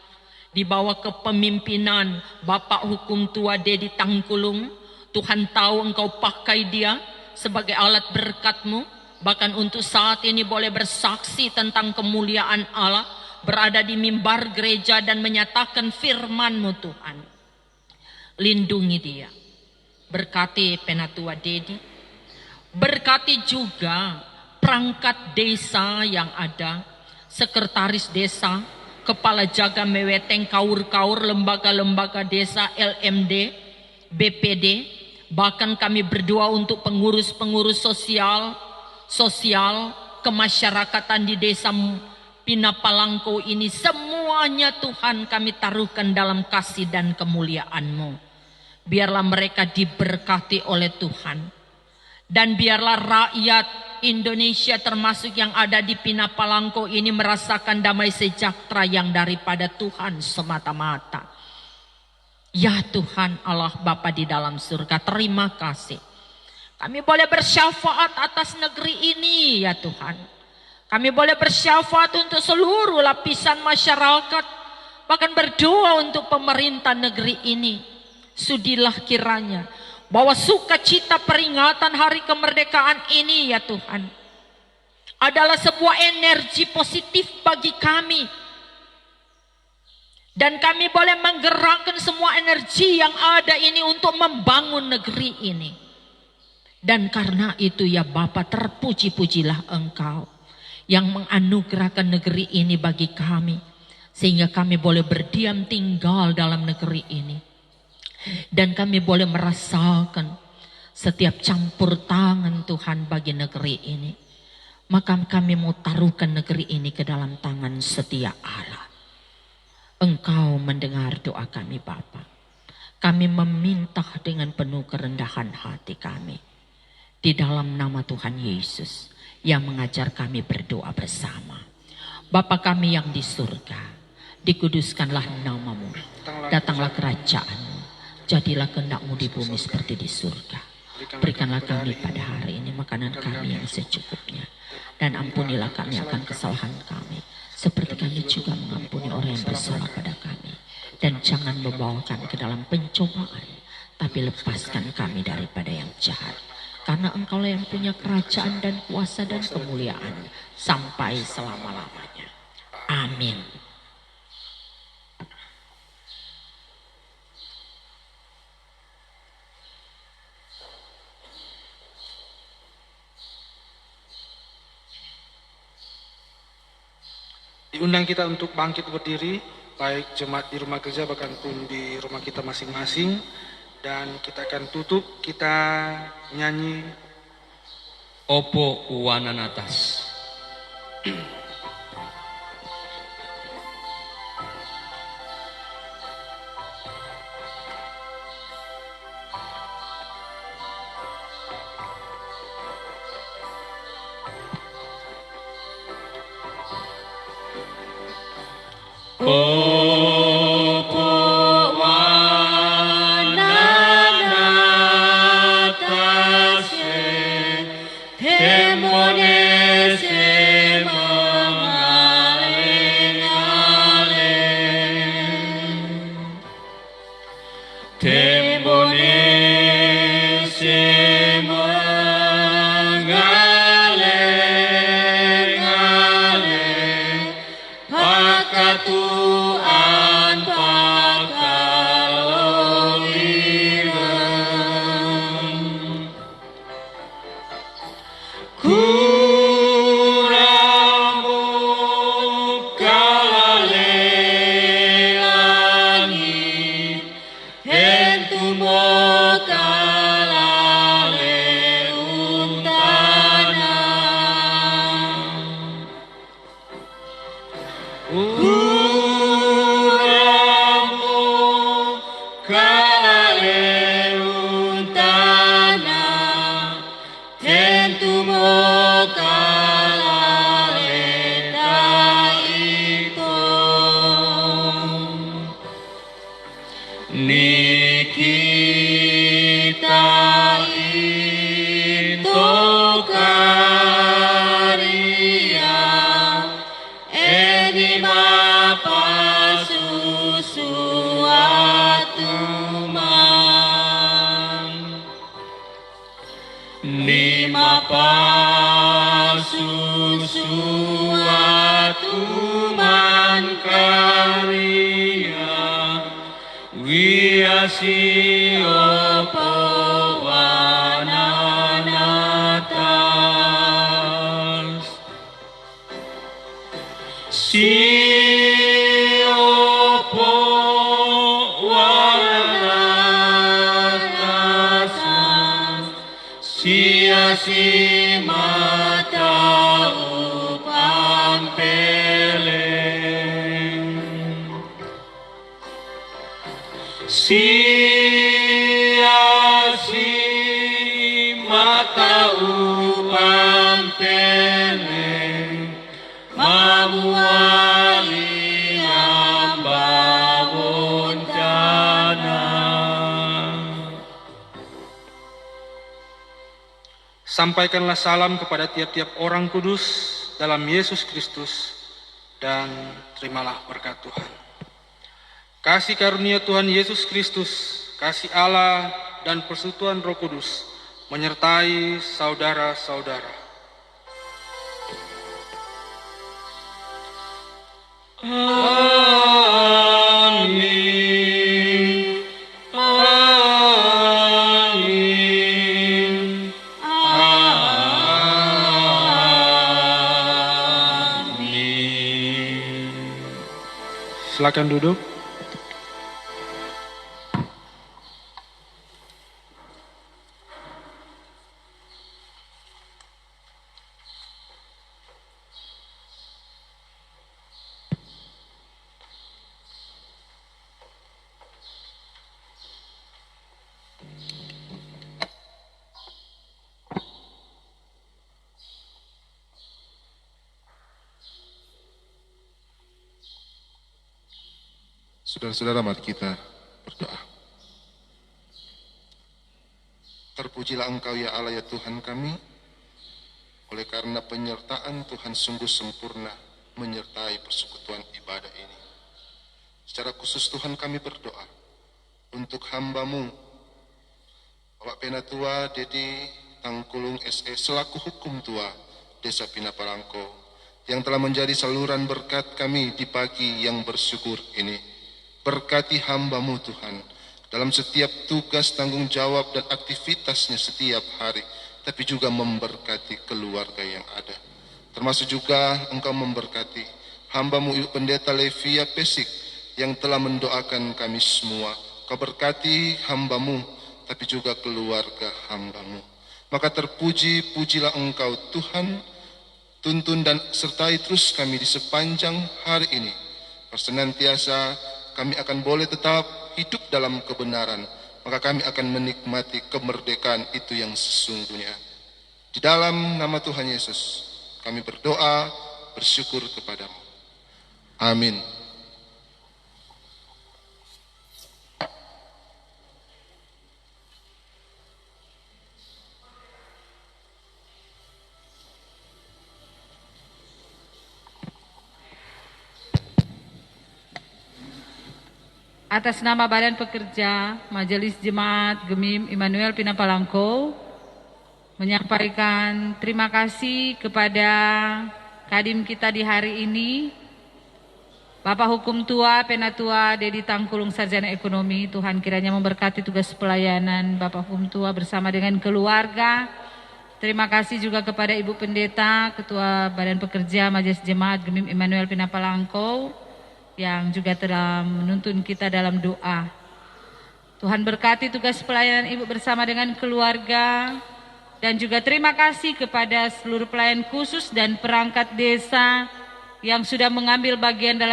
Di bawah kepemimpinan Bapak Hukum Tua Dedi Tangkulung. Tuhan tahu Engkau pakai dia sebagai alat berkat-Mu. Bahkan untuk saat ini boleh bersaksi tentang kemuliaan Allah. Berada di mimbar gereja dan menyatakan firman-Mu Tuhan. Lindungi dia. Berkati Penatua Dedi. Berkati juga perangkat desa yang ada. Sekretaris desa. Kepala jaga meweteng kaur-kaur lembaga-lembaga desa LMD, BPD. Bahkan kami berdoa untuk pengurus-pengurus sosial kemasyarakatan di desa Pinapalangko ini. Semuanya Tuhan kami taruhkan dalam kasih dan kemuliaan-Mu. Biarlah mereka diberkati oleh Tuhan. Dan biarlah rakyat Indonesia termasuk yang ada di Pinapalangko ini merasakan damai sejahtera yang daripada Tuhan semata-mata. Ya Tuhan Allah Bapa di dalam surga, terima kasih. Kami boleh bersyafaat atas negeri ini ya Tuhan. Kami boleh bersyafaat untuk seluruh lapisan masyarakat. Bahkan berdoa untuk pemerintah negeri ini. Sudilah kiranya bahwa sukacita peringatan hari kemerdekaan ini ya Tuhan adalah sebuah energi positif bagi kami. Dan kami boleh menggerakkan semua energi yang ada ini untuk membangun negeri ini. Dan karena itu ya Bapa, terpuji-pujilah Engkau yang menganugerahkan negeri ini bagi kami. Sehingga kami boleh berdiam tinggal dalam negeri ini. Dan kami boleh merasakan setiap campur tangan Tuhan bagi negeri ini. Maka kami mau taruhkan negeri ini ke dalam tangan setia Allah. Engkau mendengar doa kami Bapa. Kami meminta dengan penuh kerendahan hati kami. Di dalam nama Tuhan Yesus yang mengajar kami berdoa bersama. Bapa kami yang di surga, dikuduskanlah nama-Mu. Datanglah kerajaan-Mu. Jadilah kehendak-Mu di bumi seperti di surga. Berikanlah kami pada hari ini makanan kami yang secukupnya. Dan ampunilah kami akan kesalahan kami. Seperti kami juga mengampuni orang yang bersalah pada kami. Dan jangan membawa kami ke dalam pencobaan. Tapi lepaskan kami daripada yang jahat. Karena Engkaulah yang punya kerajaan dan kuasa dan kemuliaan. Sampai selama-lamanya. Amin. Diundang kita untuk bangkit berdiri, baik jemaat di rumah gereja bahkan pun di rumah kita masing-masing. Dan kita akan tutup, kita nyanyi Opo Uwananatas. Opo wana Tembone se mengaleng-aleng, Tembone se mengaleng-aleng, pakatuan pakalolireng. Kuramu kalale-langit, hentumo kalale untana. Kuramu kalale untana, hentumo kalale taitong. Nikita into karia, enima pasusuatuman, nima pasusuatuman karia, wiasio powananatas. Siopo wanatas, sia-si mata upang peleng, sia-si mata upang peleng, mamuali ambawon dana. Sampaikanlah salam kepada tiap-tiap orang kudus dalam Yesus Kristus dan terimalah berkat Tuhan. Kasih karunia Tuhan Yesus Kristus, kasih Allah dan persekutuan Roh Kudus menyertai saudara-saudara. Amin. Amin. Amin. Silakan duduk. Saudara-saudara, mari kita berdoa. Terpujilah Engkau ya Allah ya Tuhan kami, oleh karena penyertaan Tuhan sungguh sempurna menyertai persekutuan ibadah ini. Secara khusus Tuhan kami berdoa untuk hamba-Mu, Bapak Penatua Dedi Tangkulung SE selaku hukum tua Desa Pinapalangko, yang telah menjadi saluran berkat kami di pagi yang bersyukur ini. Berkati hamba-Mu Tuhan dalam setiap tugas, tanggung jawab dan aktivitasnya setiap hari, tapi juga memberkati keluarga yang ada. Termasuk juga Engkau memberkati hamba-Mu Ibu Pendeta Levia Pesik yang telah mendoakan kami semua. Kau berkati hamba-Mu, tapi juga keluarga hamba-Mu. Maka pujilah Engkau Tuhan, tuntun dan sertai terus kami di sepanjang hari ini. Senantiasa kami akan boleh tetap hidup dalam kebenaran, maka kami akan menikmati kemerdekaan itu yang sesungguhnya. Di dalam nama Tuhan Yesus, kami berdoa, bersyukur kepadamu. Amin. atas nama Badan Pekerja Majelis Jemaat Gemim Immanuel Pinapalangko menyampaikan terima kasih kepada Kadim kita di hari ini, Bapak Hukum Tua Penatua Dedi Tangkulung Sarjana Ekonomi. Tuhan kiranya memberkati tugas pelayanan Bapak Hukum Tua bersama dengan keluarga. Terima kasih juga kepada Ibu Pendeta, Ketua Badan Pekerja Majelis Jemaat Gemim Immanuel Pinapalangko yang juga telah menuntun kita dalam doa. Tuhan berkati tugas pelayanan Ibu bersama dengan keluarga. Dan juga terima kasih kepada seluruh pelayan khusus dan perangkat desa yang sudah mengambil bagian dalam